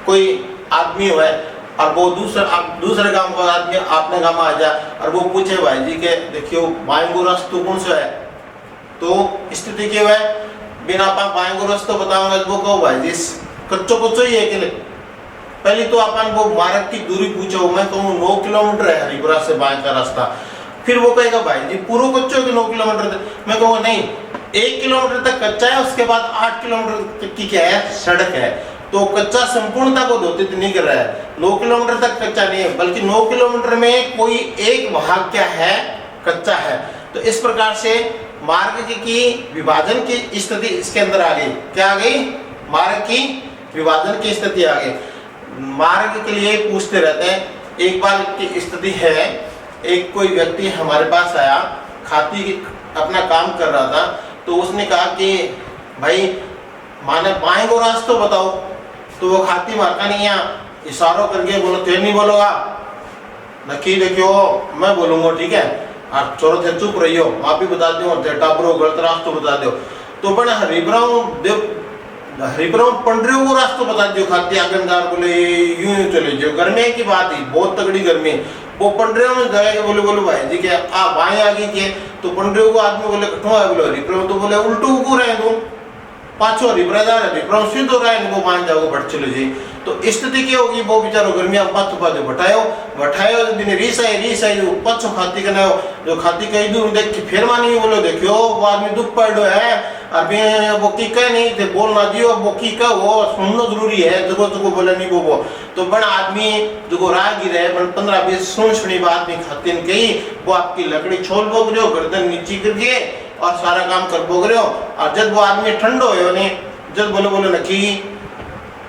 कोई आदमी हुआ और वो दूसरे गांव का आदमी अपने गांव में आ जा और वो पूछे भाई जी के देखियो बाएंगो रास्ता कौन सा है, तो स्थिति क्या है, बिना आप बाएंगो रास्ता बताओगे तो वो कहो भाई जी कच्चो ही है कि नहीं। पहले तो अपन वो मार्ग की दूरी पूछो, मैं कहूँ 9 किलोमीटर है हरिपुरा से बाएं का रास्ता। फिर वो कहेगा भाई जी पूरा कच्चो कि 9 किलोमीटर, मैं कहूँगा नहीं 1 किलोमीटर तक कच्चा है, उसके बाद 8 किलोमीटर की क्या है, सड़क है। तो कच्चा संपूर्णता को दोषित नहीं कर रहा है, 9 किलोमीटर तक कच्चा नहीं है, बल्कि 9 किलोमीटर में कोई एक भाग क्या है, कच्चा है। तो इस प्रकार से मार्ग की विभाजन की स्थिति इसके अंदर आ गई, क्या आ गई, मार्ग की विभाजन की स्थिति आ गई। मार्ग के लिए पूछते रहते हैं। एक बार की स्थिति है, एक कोई व्यक्ति हमारे पास आया, खाती अपना काम कर रहा था, तो उसने कहा कि भाई माने बाएं को रास्ता बताओ, तो वो खाती मारका नहीं है, इशारों करके बोलो तो नहीं बोलोगा, नकी देखियो मैं बोलूंगा ठीक है, आप चोरो थे चुप रहियो, आप ही बता दो टाबरो गलत रास्ता बता दो। तो बड़ा हरिपुरा पंडरियों को रास्ता बता दियो, खाती आगनदार बोले यूं चले जाओ, गर्मी की बात ही बहुत तगड़ी गर्मी, वो पंडरियों में जाएगा, बोले भाई जी क्या आप बाएं आ गई के, तो पंडरियों को आदमी बोले कठुआ है, बोले हरिपुरा, तो बोले उल्टू को रहे तुम पाछो हरिपुरा जा रहे, हरिपुरा सीध हो रहा है, इनको मान जाओ बढ़ चलो जी। तो स्थिति क्या होगी, वो बेचारो गर्मिया पाछो पाछो बठायो दिन रीस आई जो पाछो खाती का ना, जो खाती कहीं दूर देख के फिर मानी बोलो देखियो वो आदमी दुख पड़ो है, अभी वो की कह नहीं थे बोलना दियो, वो की का वो सुनना जरूरी है, जगह बोले नहीं वो। तो बड़ा आदमी जो राहगीर है 15-20 सुनी बात नहीं खाती कही, वो आपकी लकड़ी छोल बोग रहे हो, गर्दन नीचे करके और सारा काम कर बोग रहे हो। और जब वो आदमी ठंडो है नहीं, जब बोले न की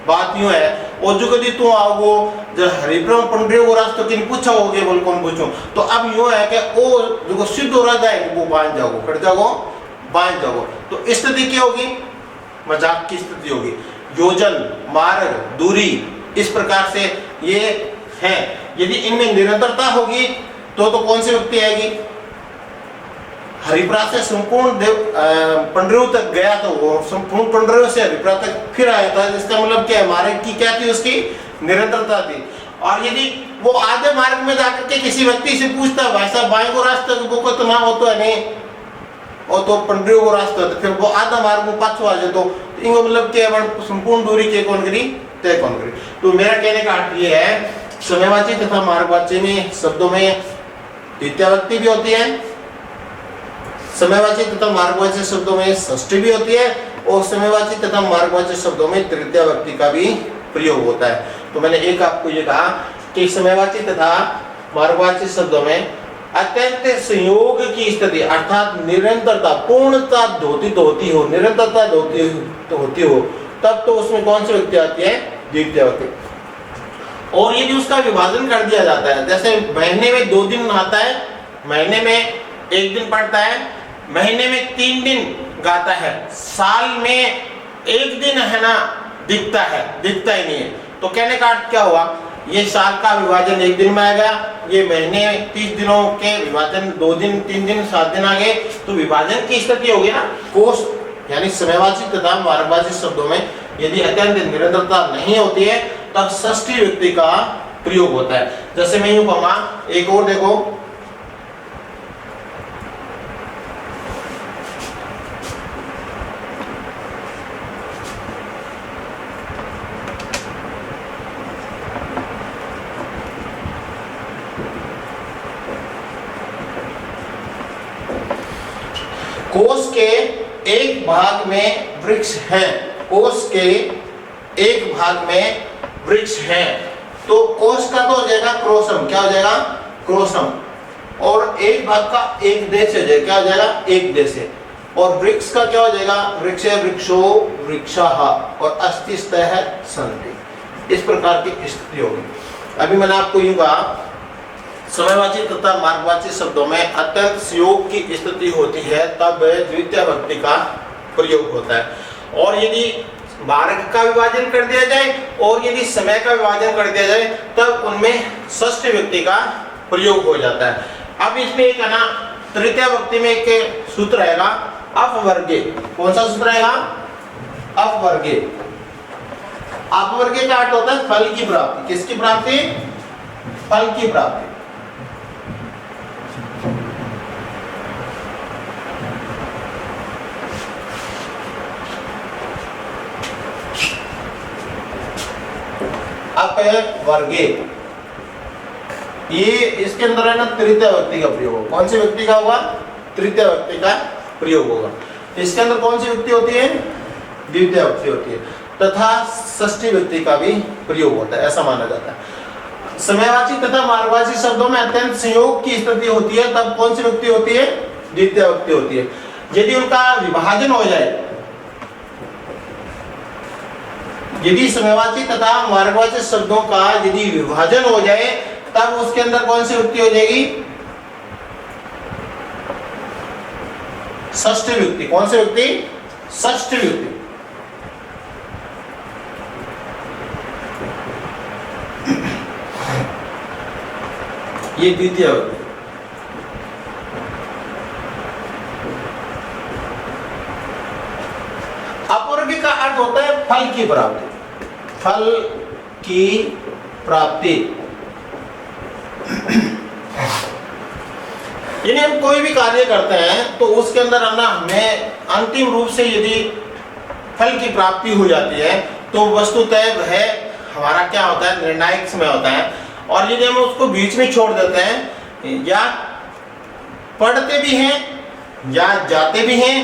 बात यूं है, और जो कभी तू आओ जब हरिपुरा पंडरियों को रास्ता किन पूछा होगे, बोल कौन पूछो। तो अब यूं है कि वो जो सिद्ध हो रहा जाए वो बांध जाओ, खड़ जाओ, बांध जाओ। तो स्थिति क्या होगी, मजाक की स्थिति होगी। योजन, मार्ग, दूरी, इस प्रकार से ये है। यदि इनमें निरंतरता होगी तो कौन सी व्यक्ति आएगी, हरिपुरा से संपूर्ण पंडरियों तक गया, तो वो संपूर्ण पंडरियों से हरिपुरा तक फिर आया था, इसका मतलब क्या है, मार्ग की क्या थी, उसकी निरंतरता थी। और यदि वो आधे मार्ग में जाकर के किसी व्यक्ति से पूछता भाई साहब बाएं को रास्ता वो तो ना हो तो है नहीं, और तो पंडरियों को रास्ता, तो फिर वो आधा मार्ग में पाछो आ जाए, तो इनको मतलब क्या संपूर्ण दूरी के कौन करी, तय कौन करी। तो मेरा कहने का अर्थ ये है, समयवाची तथा मार्गवाची में शब्दों में द्वितीय व्यक्ति भी होती है, समयवाची तथा मार्गवाची शब्दों में षष्ठी भी होती है, और समयवाची तथा मार्गवाची शब्दों में तृतीय व्यक्ति का भी प्रयोग होता है। तो मैंने एक आपको ये कहा कि समयवाची तथा मार्गवाची शब्दों में अत्यंत संयोग की स्थिति अर्थात निरंतरता, पूर्णता होती हो, निरंतरता होती हो, तब तो उसमें कौन सी व्यक्ति आती है, द्वितीय व्यक्ति। और यदि उसका विभाजन कर दिया जाता है, जैसे महीने में 2 दिन आता है, महीने में 1 दिन पड़ता है, महीने में 3 दिन गाता है, साल में 1 दिन है ना दिखता ही नहीं है, तो कहने का अर्थ क्या हुआ, ये साल का विभाजन 1 दिन में आ गया, ये महीने 30 दिनों के विभाजन 2 दिन, 3 दिन, 7 दिन आ गए, तो विभाजन की स्थिति होगी ना। कोष यानी समयवाची तथा मार्गवाची शब्दों में यदि अत्यंत निरंतरता नहीं होती है तब षष्ठी व्यक्ति का प्रयोग होता है। जैसे मैं यूं कहूंगा, एक और देखो, कोष के एक भाग में वृक्ष हैं, कोष के एक भाग में वृक्ष हैं, तो कोष का तो हो जाएगा क्रोशम, क्या हो जाएगा, क्रोशम, और एक भाग का एक देश हो जाएगा, क्या हो जाएगा, एक देश, और वृक्ष का क्या हो जाएगा, वृक्ष वृक्षो वृक्षः, और अस्तिस्तः सन्ति। इस प्रकार की स्थिति होगी। अभी मैंने आपको यूं कहा, समयवाची तथा मार्गवाची शब्दों में अत्यंत संयोग की स्थिति होती है तब द्वितीय व्यक्ति का प्रयोग होता है। और यदि मार्ग का विभाजन कर दिया जाए और यदि समय का विभाजन कर दिया जाए तब उनमें षष्ठी व्यक्ति का प्रयोग हो जाता है। अब इसमें एक है ना तृतीय व्यक्ति में एक सूत्र रहेगा अपवर्गे। कौन सा सूत्र रहेगा, अपवर्गे। अपवर्गे का अर्थ होता है फल की प्राप्ति। किसकी प्राप्ति, फल की प्राप्ति। अपवर्गे, ये इसके अंदर है ना तृतीय व्यक्ति का प्रयोग होगा। कौन से व्यक्ति का होगा, तृतीय व्यक्ति का प्रयोग होगा। इसके अंदर कौन सी व्यक्ति होती है, द्वितीय व्यक्ति होती है, तथा षष्ठी व्यक्ति का भी प्रयोग होता है, ऐसा माना जाता है। समयवाची तथा मार्गवाची शब्दों में अत्यंत संयोग की स्थिति होती है तब कौन सी व्यक्ति होती है, द्वितीय व्यक्ति होती है। यदि उनका विभाजन हो जाए, यदि समयवाची तथा मार्गवाची शब्दों का यदि विभाजन हो जाए तब उसके अंदर कौन सी व्यक्ति हो जाएगी, षष्ठी व्यक्ति। कौन सी व्यक्ति, षष्ठी व्यक्ति। ये द्वितीय व्यक्ति। अपवर्ग का अर्थ होता है फल की प्राप्ति, फल की प्राप्ति। यानी हम कोई भी कार्य करते हैं तो उसके अंदर हमें अंतिम रूप से यदि फल की प्राप्ति हो जाती है तो वस्तुतः वह हमारा क्या होता है, निर्णायक समय होता है। और यदि हम उसको बीच में छोड़ देते हैं या पढ़ते भी हैं या जाते भी हैं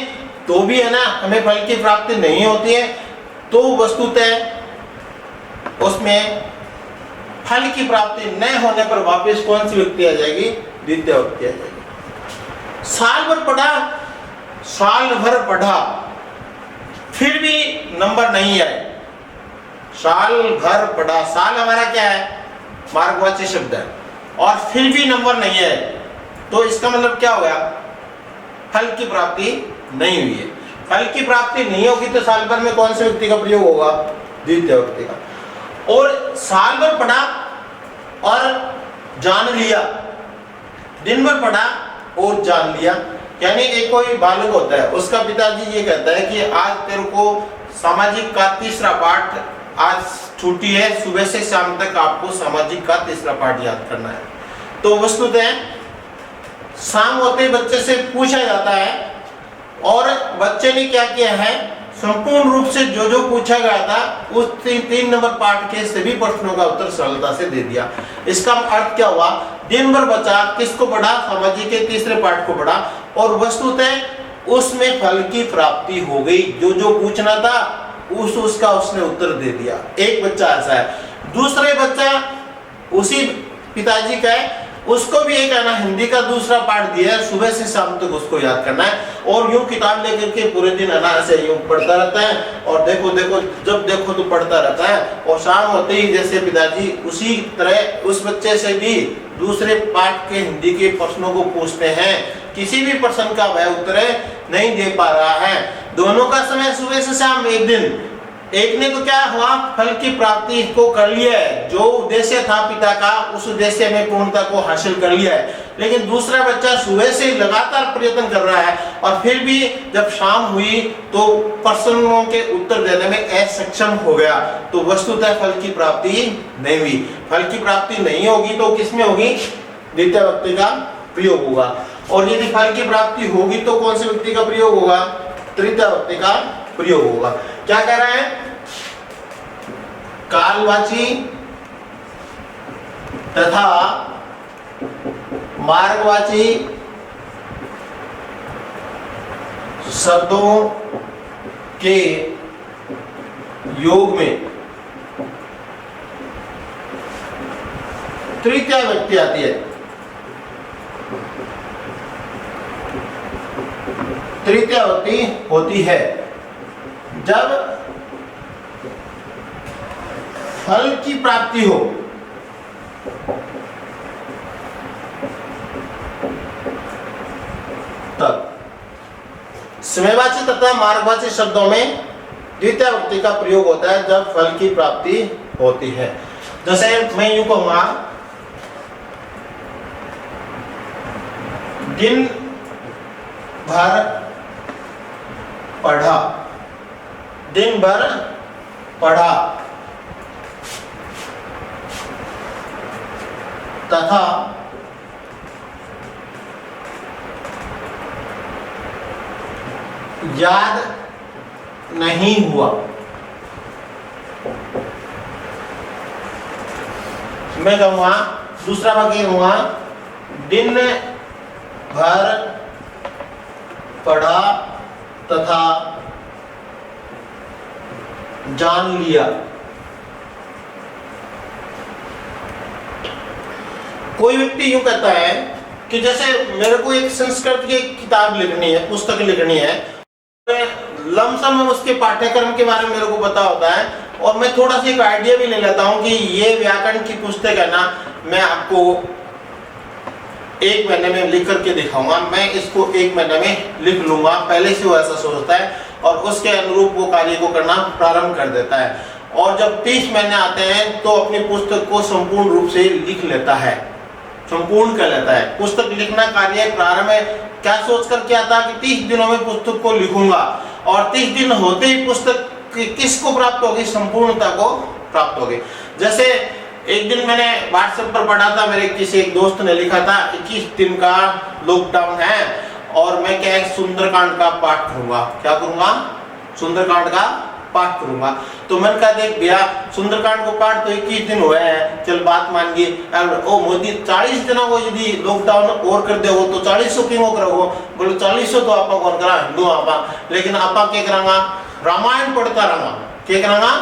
तो भी है ना हमें फल की प्राप्ति नहीं होती है, तो वस्तुतः उसमें फल की प्राप्ति न होने पर वापस कौन सी व्यक्ति आ जाएगी, द्वितीय व्यक्ति आ जाएगी। साल भर पढ़ा, साल भर पढ़ा फिर भी नंबर नहीं आए, साल भर पढ़ा, साल हमारा क्या है, मार्गवाची शब्द है, और फिर भी नंबर नहीं है, तो इसका मतलब क्या हो गया, फल की प्राप्ति नहीं हुई है। फल की प्राप्ति नहीं होगी तो साल भर में कौन से व्यक्ति का प्रयोग होगा, द्वितीय व्यक्ति का। और साल भर पढ़ा और जान लिया, दिन भर पढ़ा और जान लिया, यानी एक कोई बालक होता है, उसका पिताजी ये कहता है कि आज तेरे को सामाजिक का तीसरा पाठ, आज छुट्टी है, सुबह से शाम तक आपको सामाजिक का तीसरा पाठ याद करना है। तो वस्तुतः शाम होते बच्चे से पूछा जाता है और बच्चे ने क्या किया है, संपूर्ण रूप से जो जो पूछा गया था उस 3 नंबर पाठ के सभी प्रश्नों का उत्तर सरलता से दे दिया। इसका अर्थ क्या हुआ, दिन भर बचा किसको पढ़ा, सामाजिक के तीसरे पाठ को पढ़ा, और वस्तुतः उसमें फल की प्राप्ति हो गई। जो जो पूछना था उसका उसने उत्तर दे दिया। एक बच्चा ऐसा है। दूसरे बच्चा उसी पिताजी का है, उसको भी एक है ना हिंदी का दूसरा पार्ट दिया है, सुबह से शाम तक उसको याद करना है। और यूं किताब लेकर के पूरे दिन है ना ऐसे यूं पढ़ता रहता है और देखो देखो जब देखो तो पढ़ता रहता है। और शाम होते ही जैसे पिताजी उसी तरह उस बच्चे से भी दूसरे पार्ट के हिंदी के प्रश्नों को पूछते हैं, किसी भी प्रश्न का वह उत्तर नहीं दे पा रहा है। दोनों का समय सुबह से शाम, एक दिन एक ने तो क्या हुआ, फल की प्राप्ति को कर लिया है, जो उद्देश्य था पिता का उस उद्देश्य में पूर्णता को हासिल कर लिया है। लेकिन दूसरा बच्चा सुबह से लगातार प्रयत्न कर रहा है और फिर भी जब शाम हुई तो प्रश्नों के उत्तर देने में असक्षम हो गया, तो वस्तुतः फल की प्राप्ति नहीं हुई। फल की प्राप्ति नहीं होगी तो किसमें होगी, द्वितीय व्यक्ति का प्रयोग होगा। और यदि फल की प्राप्ति होगी तो कौन से व्यक्ति का प्रयोग होगा, तृतीय व्यक्ति का प्रयोग होगा। क्या कह रहे हैं, कालवाची तथा मार्गवाची शब्दों के योग में तृतीय व्यक्ति आती है। तृतीय व्यक्ति होती है जब फल की प्राप्ति हो, तब समयवाची तथा मार्गवाची शब्दों में द्वितीय व्यक्ति का प्रयोग होता है जब फल की प्राप्ति होती है। जैसे मैं यूं कहूंगा, दिन भर पढ़ा, दिन भर पढ़ा तथा याद नहीं हुआ। मैं कहूंगा, दूसरा वाक्य कहूंगा, दिन भर पढ़ा तथा जान लिया। कोई व्यक्ति यूं कहता है कि जैसे मेरे को एक संस्कृत की किताब लिखनी है, पुस्तक लिखनी है, लमसम उसके पाठ्यक्रम के बारे में मेरे को पता होता है और मैं थोड़ा सा एक आइडिया भी ले लेता हूं कि ये व्याकरण की पुस्तक है ना, मैं आपको एक महीने में लिख करके दिखाऊंगा, मैं इसको एक महीने में लिख लूंगा, पहले से वो ऐसा सोचता है और उसके अनुरूप वो कार्य को करना प्रारंभ कर देता है। और जब 30 महीने आते हैं तो अपनी पुस्तक को संपूर्ण रूप से लिख लेता है, संपूर्ण कर लेता है। पुस्तक लिखना कार्य प्रारंभ में क्या सोच कर किया था कि 30 दिनों में पुस्तक को लिखूंगा, और 30 दिन होते ही पुस्तक किसको प्राप्त होगी, संपूर्णता को प्राप्त होगी। जैसे एक दिन मैंने व्हाट्सएप पर पढ़ा था, मेरे किसी एक दोस्त ने लिखा था 21 दिन का लॉकडाउन है और मैं क्या सुंदरकांड का पाठ करूंगा। क्या करूंगा, सुंदरकांड का पाठ करूंगा। तो मैंने कहा देख भैया, सुंदरकांड को पाठ तो 21 दिन हुए हैं, चल बात मान गई। ओ मोदी 40 दिनों को यदि लॉकडाउन और कर दे तो 40 क्यों करो, बोले 40 तो आप कौन करा, हिंदू आप, लेकिन आप क्या करांगा, रामायण पढ़ता रहूंगा। क्या करांगा,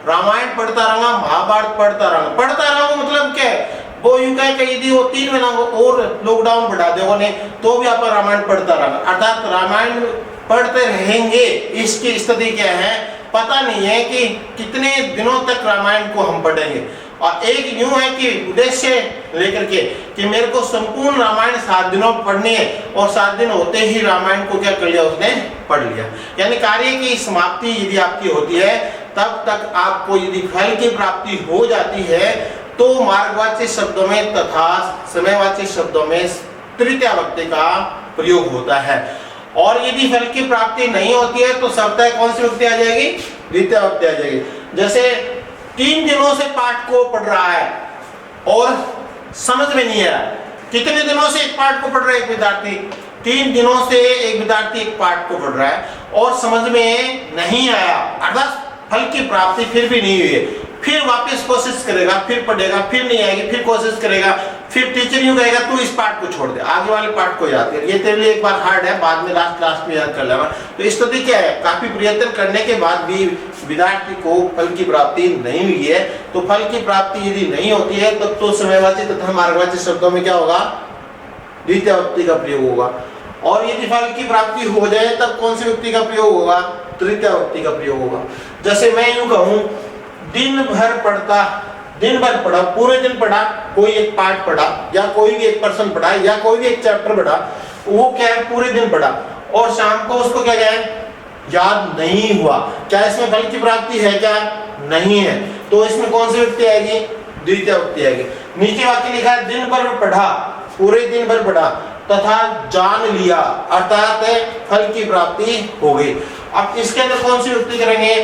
रामायण पढ़ता रहूंगा, महाभारत पढ़ता रहूंगा। मतलब क्या वो यूं कहे कि यदि वो 3 महीना और लॉकडाउन बढ़ा दे नहीं तो भी आप रामायण पढ़ता रहना, अर्थात रामायण पढ़ते रहेंगे। इसकी स्थिति क्या है पता नहीं है कि कितने दिनों तक रामायण को हम पढ़ेंगे। और एक यूं है कि उद्देश्य लेकर के कि मेरे को संपूर्ण रामायण 7 दिनों पढ़नी है और 7 दिन होते ही रामायण को क्या कर लिया, उसने पढ़ लिया। यानी कार्य की समाप्ति यदि आपकी होती है तब तक आपको यदि फल की प्राप्ति हो जाती है तो मार्गवाची शब्दों में तथा समयवाची शब्दों में तृतीय व्यक्ति का प्रयोग होता है। और यदि फल की प्राप्ति नहीं होती है तो शब्द कौन सी व्यक्ति आ जाएगी, द्वितीय व्यक्ति आ जाएगी। जैसे 3 दिनों से पाठ को पढ़ रहा है और समझ में नहीं आ रहा। कितने दिनों से एक पाठ को पढ़ रहा है एक विद्यार्थी, 3 दिनों से एक विद्यार्थी एक पाठ को पढ़ रहा है और समझ में नहीं आया, अर्थात फल की प्राप्ति फिर भी नहीं हुई है। फिर वापस कोशिश करेगा, फिर पढ़ेगा, फिर नहीं आएगी, फिर कोशिश करेगा, फिर टीचर यूं कहेगा तू इस पार्ट को छोड़ दे, आगे वाले पार्ट को याद कर, ये तेरे लिए एक बार हार्ड है, बाद में लास्ट में याद कर लेना। तो स्थिति क्या है, काफी प्रयत्न करने के बाद भी विद्यार्थी को फल की प्राप्ति नहीं हुई है। तो फल की प्राप्ति यदि नहीं होती है तब तो समयवाची तथा मार्गवाची शब्दों में क्या होगा, द्वितीय विभक्ति का प्रयोग होगा। और यदि फल की प्राप्ति हो जाए तब कौन सी विभक्ति का प्रयोग होगा, तृतीय विभक्ति का प्रयोग होगा। जैसे मैं यूं कहूं दिन भर पढ़ता, दिन भर पढ़ा, पूरे दिन पढ़ा, कोई एक पार्ट पढ़ा या कोई भी एक पर्सन पढ़ा या कोई भी एक चैप्टर पढ़ा, वो क्या है पूरे दिन पढ़ा और शाम को उसको क्या है याद नहीं हुआ, क्या इसमें फल की प्राप्ति है क्या, नहीं है। तो इसमें कौन सी विभक्ति आएगी, द्वितीय विभक्ति आएगी। नीचे वाक्य लिखा है दिन भर पढ़ा, पूरे दिन भर पढ़ा तथा जान लिया, अर्थात फल की प्राप्ति हो गई। अब इसके अंदर कौन सी विभक्ति करेंगे,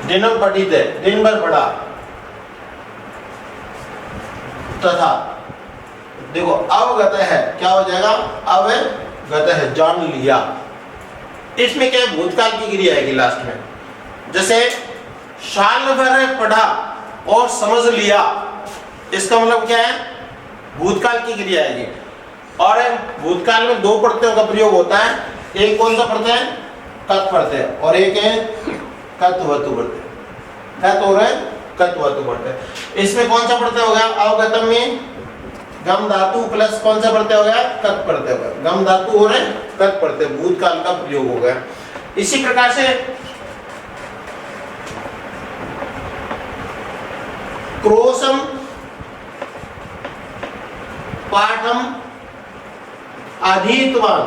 दिनम पठित है, दिन भर पढ़ा तथा, देखो अवगत है, क्या हो जाएगा, अवगत है, जान लिया। इसमें क्या है, भूतकाल की क्रिया आएगी लास्ट में। जैसे साल भर पढ़ा और समझ लिया, इसका मतलब क्या है, भूतकाल की क्रिया आएगी। और भूतकाल में दो प्रत्ययों का प्रयोग होता है, एक कौन सा प्रत्यय, कत प्रत्यय, और एक है कत्वतु प्रत्यय, कत और कत्वतु प्रत्यय। इसमें कौन सा प्रत्यय हो गया, अवगतम में गम धातु प्लस कौन सा प्रत्यय हो गया, कत प्रत्यय हो गया, गम धातु और कत प्रत्यय, भूतकाल का प्रयोग हो गया। इसी प्रकार से क्रोशम पाठम अधीतवान,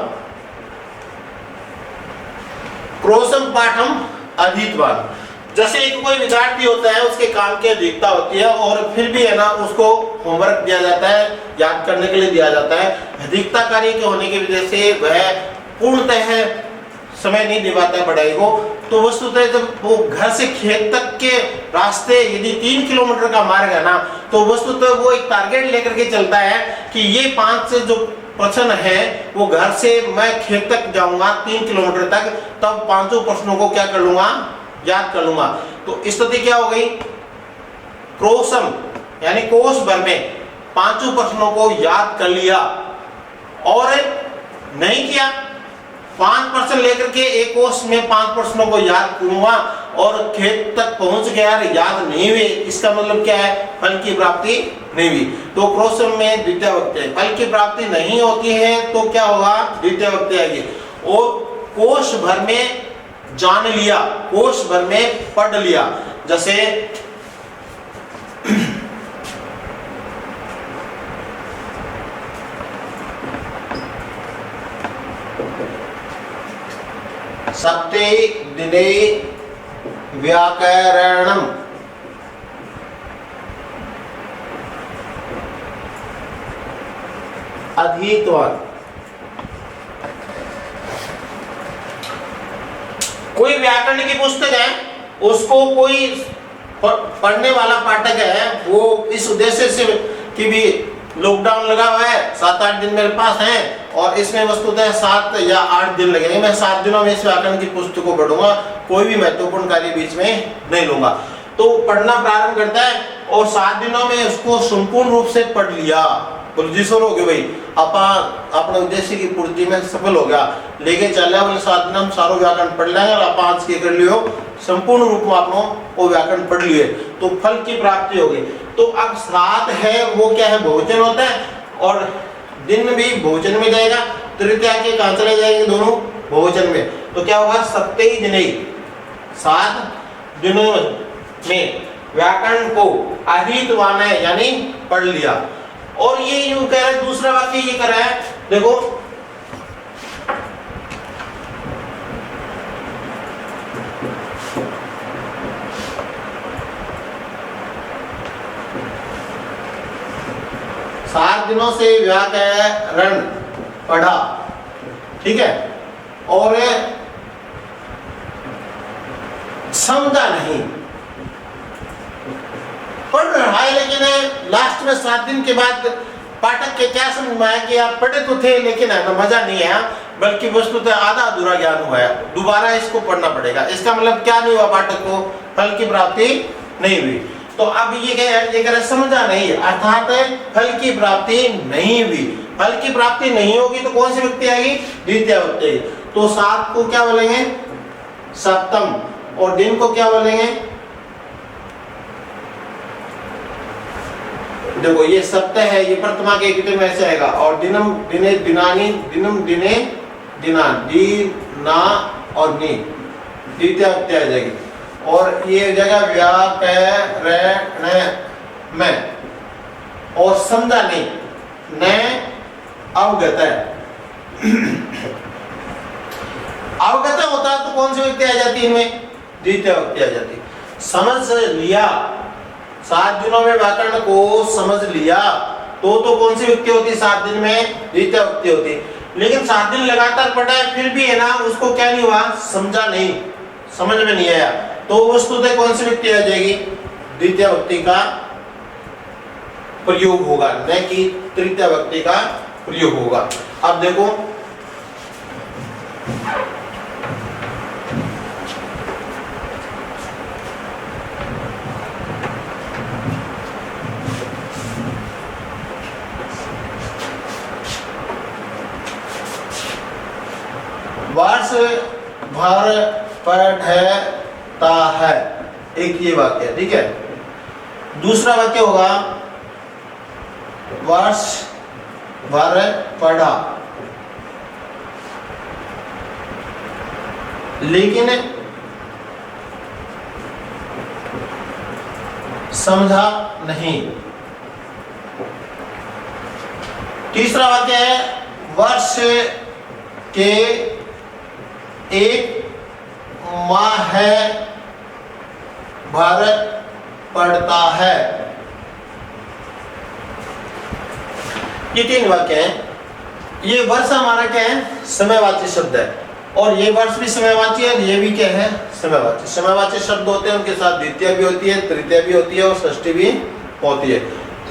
क्रोशम पाठम अधीतवान। जैसे एक कोई विद्यार्थी होता है, उसके काम की अधिकता होती है और फिर भी है ना उसको होमवर्क दिया जाता है, याद करने के लिए दिया जाता है, अधिकता कार्य के होने की वजह से वह पूर्णतः समय नहीं दे पाता है पढ़ाई को। तो वस्तुतः जब वो घर से खेत तक के रास्ते यदि 3 किलोमीटर का मार्ग है ना, तो वस्तुतः वो एक टारगेट लेकर के चलता है कि ये 5 जो प्रश्न है वो घर से मैं खेत तक जाऊंगा 3 किलोमीटर तक, तब 5 प्रश्नों को क्या कर लूंगा, याद कर लूंगा। तो स्थिति क्या हो गई, क्रोशम यानी कोष भर में 5 प्रश्नों को याद कर लिया, और नहीं किया 5 प्रश्न लेकर के एक कोष में 5 प्रश्नों को याद करूंगा और खेत तक पहुंच गया याद नहीं हुए, इसका मतलब क्या है, फल की प्राप्ति नहीं हुई। तो क्रोशम में द्वितीय विभक्ति है, फल की प्राप्ति नहीं होती है तो क्या होगा, द्वितीय विभक्ति आएगी। और कोष भर में जान लिया, कोष भर में पढ़ लिया। जैसे सप्ते दिने व्याकरणम, अधीतवान। कोई व्याकरण की पुस्तक है, उसको कोई पढ़ने वाला पाठक है, वो इस उद्देश्य से कि भी लॉकडाउन लगा हुआ है, 7-8 दिन मेरे पास हैं और इसमें वस्तुतः 7 या 8 दिन लगेंगे, मैं 7 दिनों में इस व्याकरण की पुस्तक को पढ़ूंगा, कोई भी महत्वपूर्ण कार्य बीच में नहीं लूंगा। तो पढ़ना प्रारंभ करता है और 7 दिनों में उसको संपूर्ण रूप से पढ़ लिया, जिसों हो गए भाई अपने उद्देश्य की पूर्ति में सफल हो गया, लेके चल रहा बोले 7 दिन हम सारो व्याकरण पढ़ लेंगे और आप आज के कर लियो संपूर्ण रूप में आपने वो व्याकरण पढ़ लिए, तो फल की प्राप्ति होगी। तो अब 7 है वो क्या है, बहुवचन होता है और दिन भी बहुवचन में जाएगा, तृतीया के कहां चले जाएंगे, दोनों बहुवचन में। तो क्या होगा, सप्ते ही दिने, 7 दिनों में व्याकरण को अधीतवान है यानी पढ़ लिया। और ये यूं कह रहे, दूसरा वाक्य ये कर रहा है, देखो सात दिनों से व्याकरण पढ़ा, ठीक है, और समझा नहीं, पढ़ रहा है लेकिन लास्ट में 7 दिन के बाद पाठक के क्या समझ में आया कि आप पढ़े तो थे लेकिन है ना मजा नहीं आया, बल्कि वस्तुतः आधा अधूरा ज्ञान हुआ है, दोबारा इसको पढ़ना पड़ेगा। इसका मतलब क्या नहीं हुआ, पाठक को फल की प्राप्ति नहीं हुई। तो अब ये कह रहे समझा नहीं, अर्थात फल की प्राप्ति नहीं हुई। फल की प्राप्ति नहीं होगी तो कौन सी व्यक्ति आएगी, द्वितीय व्यक्ति। तो 7 को क्या बोलेंगे, सप्तम, और दिन को क्या बोलेंगे, देखो ये सप्ताह है, ये प्रथमा के कितने में से आएगा, और दिनम दिने दिनानी, दिनम दिने दिना, दीना और नी, द्वितीय व्यक्ति आ जाएगी। और ये जगह व्याकरण में, और समझा नहीं, न अवगत है। अवगत होता तो कौन सी व्यक्ति आ जाती है इनमें, द्वितीय व्यक्ति आ जाती। समझ लिया, 7 दिनों में व्याकरण को समझ लिया तो कौन सी व्यक्ति होती, 7 दिन में द्वितीय व्यक्ति होती। लेकिन 7 दिन लगातार पढ़ा है फिर भी है ना उसको क्या नहीं हुआ, समझा नहीं, समझ में नहीं आया, तो वस्तुतः कौन सी व्यक्ति आ जाएगी, द्वितीय व्यक्ति का प्रयोग होगा, न कि तृतीय व्यक्ति का प्रयोग होगा। अब देखो वर्ष भर पढ़ता है, एक ये वाक्य, ठीक है। दूसरा वाक्य होगा वर्ष भर पढ़ा लेकिन समझा नहीं। तीसरा वाक्य है वर्ष के 1 माह भर पढ़ता है। ये 3 वाक्य हैं। ये वर्ष हमारा क्या है, समयवाची शब्द है, और ये वर्ष भी समयवाची है, और ये भी क्या है, समयवाची। समयवाची शब्द होते हैं उनके साथ द्वितीय भी होती है, तृतीय भी होती है और षष्ठी भी होती है।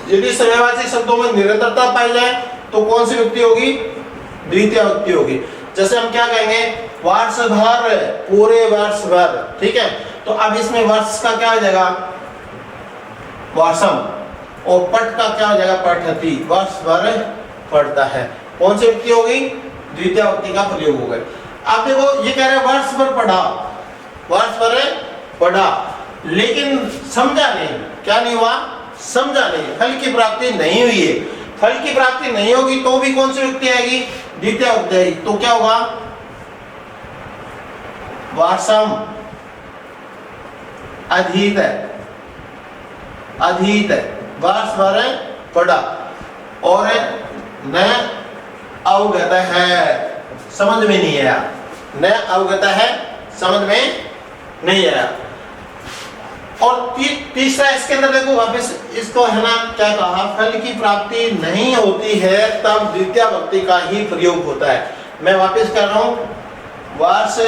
यदि समयवाची शब्दों में निरंतरता पाई जाए तो कौन सी व्यक्ति होगी, द्वितीय व्यक्ति होगी। जैसे हम क्या कहेंगे, वर्ष भर, पूरे वर्ष भर, ठीक है। तो अब इसमें वर्ष का क्या हो जाएगा, वर्षम, और पठ का क्या हो जाएगा, पठती, वर्ष भर पढ़ता है। कौन सी व्यक्ति होगी, द्वितीय व्यक्ति का प्रयोग होगा। आप देखो ये कह रहे हैं वर्ष भर पढ़ा, वर्ष भर पढ़ा लेकिन समझा नहीं, क्या नहीं हुआ, समझा नहीं, फल की प्राप्ति नहीं हुई है। फल की प्राप्ति नहीं होगी तो भी कौन सी व्यक्ति आएगी, द्वितीय व्यक्ति आएगी। तो क्या होगा, वर्षम, अधीत है, अधीत है, वर्ष भर पढ़ा, और न अवगत है, समझ में नहीं आया, न अवगत है, समझ में नहीं आया। और तीसरा इसके अंदर देखो वापस इसको है ना क्या कहा, फल की प्राप्ति नहीं होती है तब द्वितीय व्यक्ति का ही प्रयोग होता है। मैं वापस कर रहा हूं, वर्ष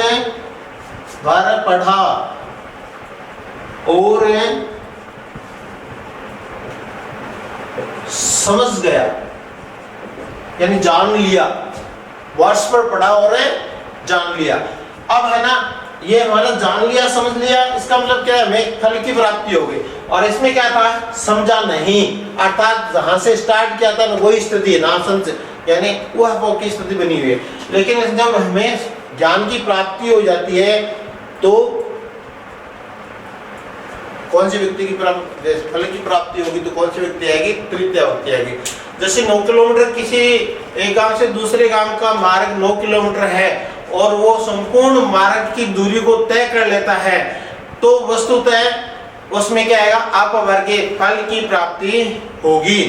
भर पढ़ा और समझ गया, यानी जान लिया, वर्ष पर पढ़ा और जान लिया। अब है ना ये हमारा जान लिया, समझ लिया, इसका मतलब क्या है, हमें फल की प्राप्ति हो गई। और इसमें क्या था, समझा नहीं, अर्थात जहां से स्टार्ट किया था वही स्थिति नाम से, यानी वह भोग की स्थिति बनी हुई है। लेकिन जब हमें ज्ञान की प्राप्ति हो जाती है तो कौन सी व्यक्ति की फल की प्राप्ति होगी, तो कौन सी व्यक्ति आएगी, तृतीय व्यक्ति आएगी। जैसे 9 किलोमीटर किसी एक गांव से दूसरे गांव का मार्ग 9 किलोमीटर है और वो संपूर्ण मार्ग की दूरी को तय कर लेता है, तो वस्तुतः उसमें क्या आएगा, अपवर्गीय फल की प्राप्ति होगी।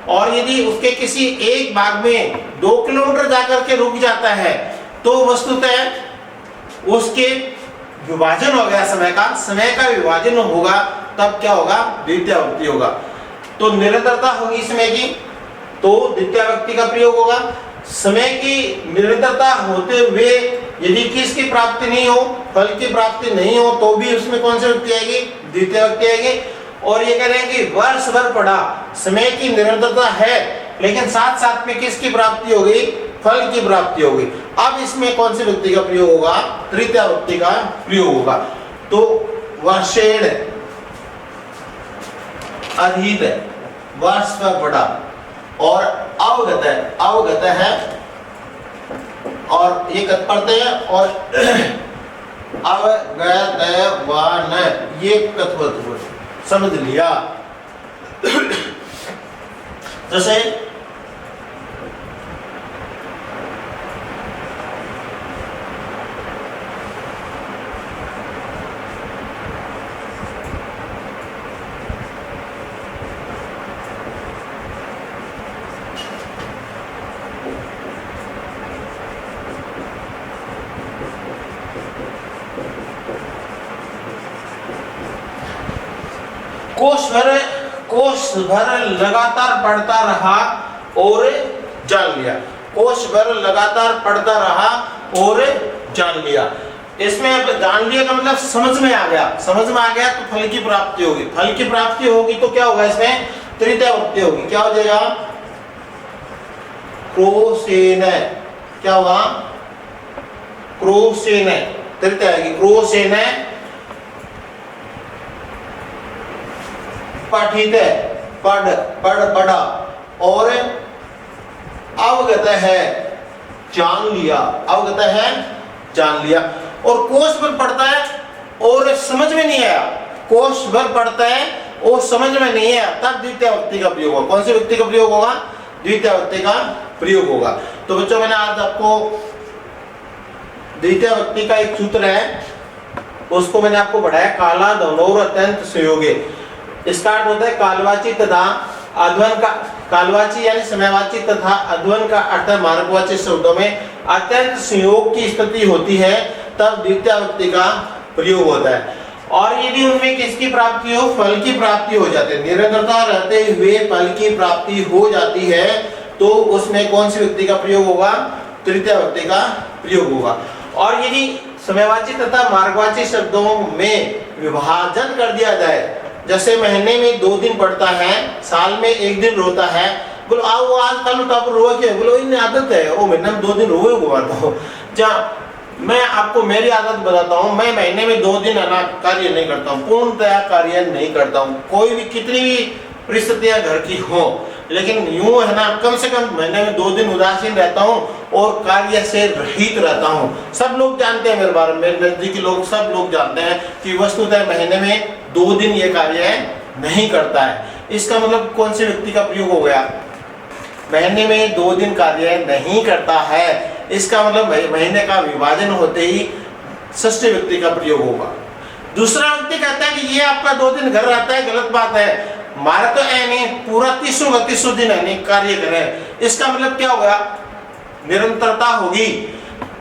और यदि उसके किसी एक भाग में 2 किलोमीटर जाकर के रुक जाता है तो वस्तुतः उसके विभाजन हो गया, समय का विभाजन होगा, तब क्या होगा, द्वितीय व्यक्ति होगा। तो निरंतरता होगी समय की, तो द्वितीय व्यक्ति का प्रयोग होगा। समय की निरंतरता होते हुए यदि किसकी प्राप्ति नहीं हो, फल की प्राप्ति नहीं हो, तो भी उसमें कौन सी व्यक्ति आएगी, द्वितीय व्यक्ति आएगी। और ये कह रहे हैं कि वर्ष भर पढ़ा, समय की निरंतरता है लेकिन साथ साथ में किसकी प्राप्ति हो गई, फल की प्राप्ति हो गई। अब इसमें कौन सी विभक्ति का प्रयोग होगा, तृतीय विभक्ति का प्रयोग होगा। तो वर्षेण अधित वर्ष पर बड़ा और अवगत है, अवगत है और ये कत पढ़ते हैं और अवगतवान ये कथवत समझ लिया। जैसे कोष भर लगातार पढ़ता रहा और जान लिया, कोष भर लगातार पढ़ता रहा और जान लिया। इसमें अब जान लिया का मतलब समझ में आ गया, समझ में आ गया तो फल की प्राप्ति होगी, फल की प्राप्ति होगी तो क्या होगा, इसमें तृतीय विभक्ति होगी। क्या हो जाएगा, क्रोसेन, क्या होगा, क्रोसेन तृतीय आएगी, क्रोसेन पठित पढ़ पढ़ पढ़ा और अवगत है जान लिया, अवगत है जान लिया। और कोष भर पढ़ता है और समझ में नहीं आया, कोष भर पढ़ता है और समझ में नहीं आया, तब द्वितीय विभक्ति का प्रयोग होगा। कौन सी विभक्ति का प्रयोग होगा, द्वितीय विभक्ति का प्रयोग होगा। तो बच्चों मैंने आज आपको द्वितीय विभक्ति का एक सूत्र है उसको मैंने आपको पढ़ाया, काला धनोर अत्यंत संयोगे। इसका अर्थ होता है कालवाची तथा अध्वन का, कालवाची यानी समयवाची तथा अध्वन का अर्थ मार्गवाची शब्दों में अत्यंत संयोग की स्थिति होती है तब द्वितीय विभक्ति का प्रयोग होता है। और यदि उनमें किसकी प्राप्ति हो, फल की प्राप्ति हो जाती है, निरंतरता रहते हुए फल की प्राप्ति हो जाती है तो उसमें कौन सी विभक्ति का प्रयोग होगा, तृतीय विभक्ति का प्रयोग होगा। और यदि समयवाची तथा मार्गवाची शब्दों में विभाजन कर दिया जाए, जैसे महीने में 2 दिन पड़ता है, साल में 1 दिन रोता है, बोलो आओ आज कल तब रोए क्या, बोलो इन आदत है वो महीने में 2 दिन रोए घुमाता हूँ। जहाँ मैं आपको मेरी आदत बताता हूँ, मैं महीने में 2 दिन कार्य नहीं करता हूँ, पूर्णतया कार्य नहीं करता हूँ, कोई भी कितनी भी परिस्थितियां घर की हो, लेकिन यूं है ना कम से कम महीने में 2 दिन उदासीन रहता हूँ और कार्य से रहित रहता हूँ। सब लोग जानते हैं मेरे बारे में, मेरे नजदीकी लोग सब लोग जानते हैं कि वस्तुतः महीने में 2 दिन ये कार्य नहीं करता है। इसका मतलब कौन सी व्यक्ति का प्रयोग हो गया, महीने में 2 दिन कार्य नहीं करता है, इसका मतलब महीने का विभाजन होते ही षष्ठी व्यक्ति का प्रयोग होगा। दूसरा व्यक्ति कहता है कि ये आपका 2 दिन घर रहता है, गलत बात है, हमारा तो है नहीं, पूरा 30 दिन है नहीं कार्य करें, इसका मतलब क्या होगा, निरंतरता होगी।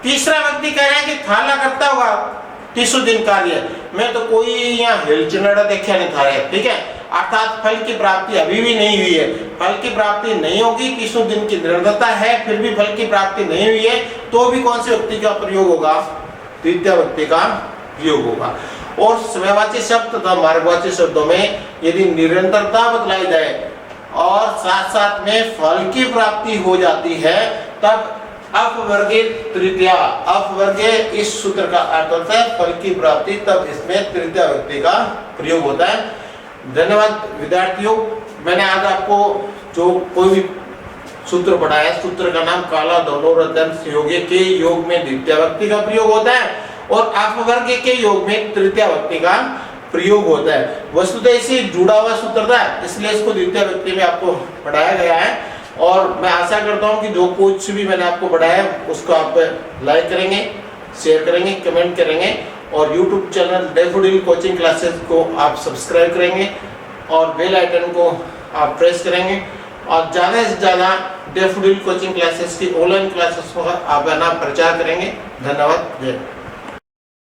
तीसरा व्यक्ति कह रहा है कि थाला करता होगा 30 दिन कार्य, मैं तो कोई यहाँ हिलचुलड़ा देखा नहीं था, ठीक है, अर्थात फल की प्राप्ति अभी भी नहीं हुई है, फल की प्राप्ति नहीं होगी, 30 दिन की निरंतरता है फिर भी फल की प्राप्ति नहीं हुई है, तो भी कौन सी व्यक्ति का प्रयोग होगा, तृतीय व्यक्ति का प्रयोग होगा। और समयवाची शब्द तथा मार्गवाची शब्दों में यदि निरंतरता बतलाई जाए और साथ साथ में फल की प्राप्ति हो जाती है तब अपवर्गे तृतीया, अपवर्गे इस सूत्र का अर्थ होता है फल की प्राप्ति, तब इसमें तृतीय व्यक्ति का प्रयोग होता है। धन्यवाद विद्यार्थियों, मैंने आज आपको जो कोई भी सूत्र पढ़ाया, सूत्र का नाम काला धनोर अत्यंत संयोगे के योग में द्वितीय व्यक्ति का प्रयोग होता है और अपवर्ग के योग में तृतीय व्यक्ति का प्रयोग होता है। वस्तुतः इसे जुड़ा हुआ सूत्र था, इसलिए इसको द्वितीय व्यक्ति में आपको पढ़ाया गया है। और मैं आशा करता हूं कि जो कुछ भी मैंने आपको पढ़ाया उसको आप लाइक करेंगे, शेयर करेंगे, कमेंट करेंगे और YouTube channel daffodil coaching classes को आप सब्सक्राइब करेंगे और बेल आइकन को आप प्रेस करेंगे और ज़्यादा से ज़्यादा डैफोडिल कोचिंग क्लासेस की ऑनलाइन क्लासेस को आप प्रचार करेंगे। धन्यवाद, जय।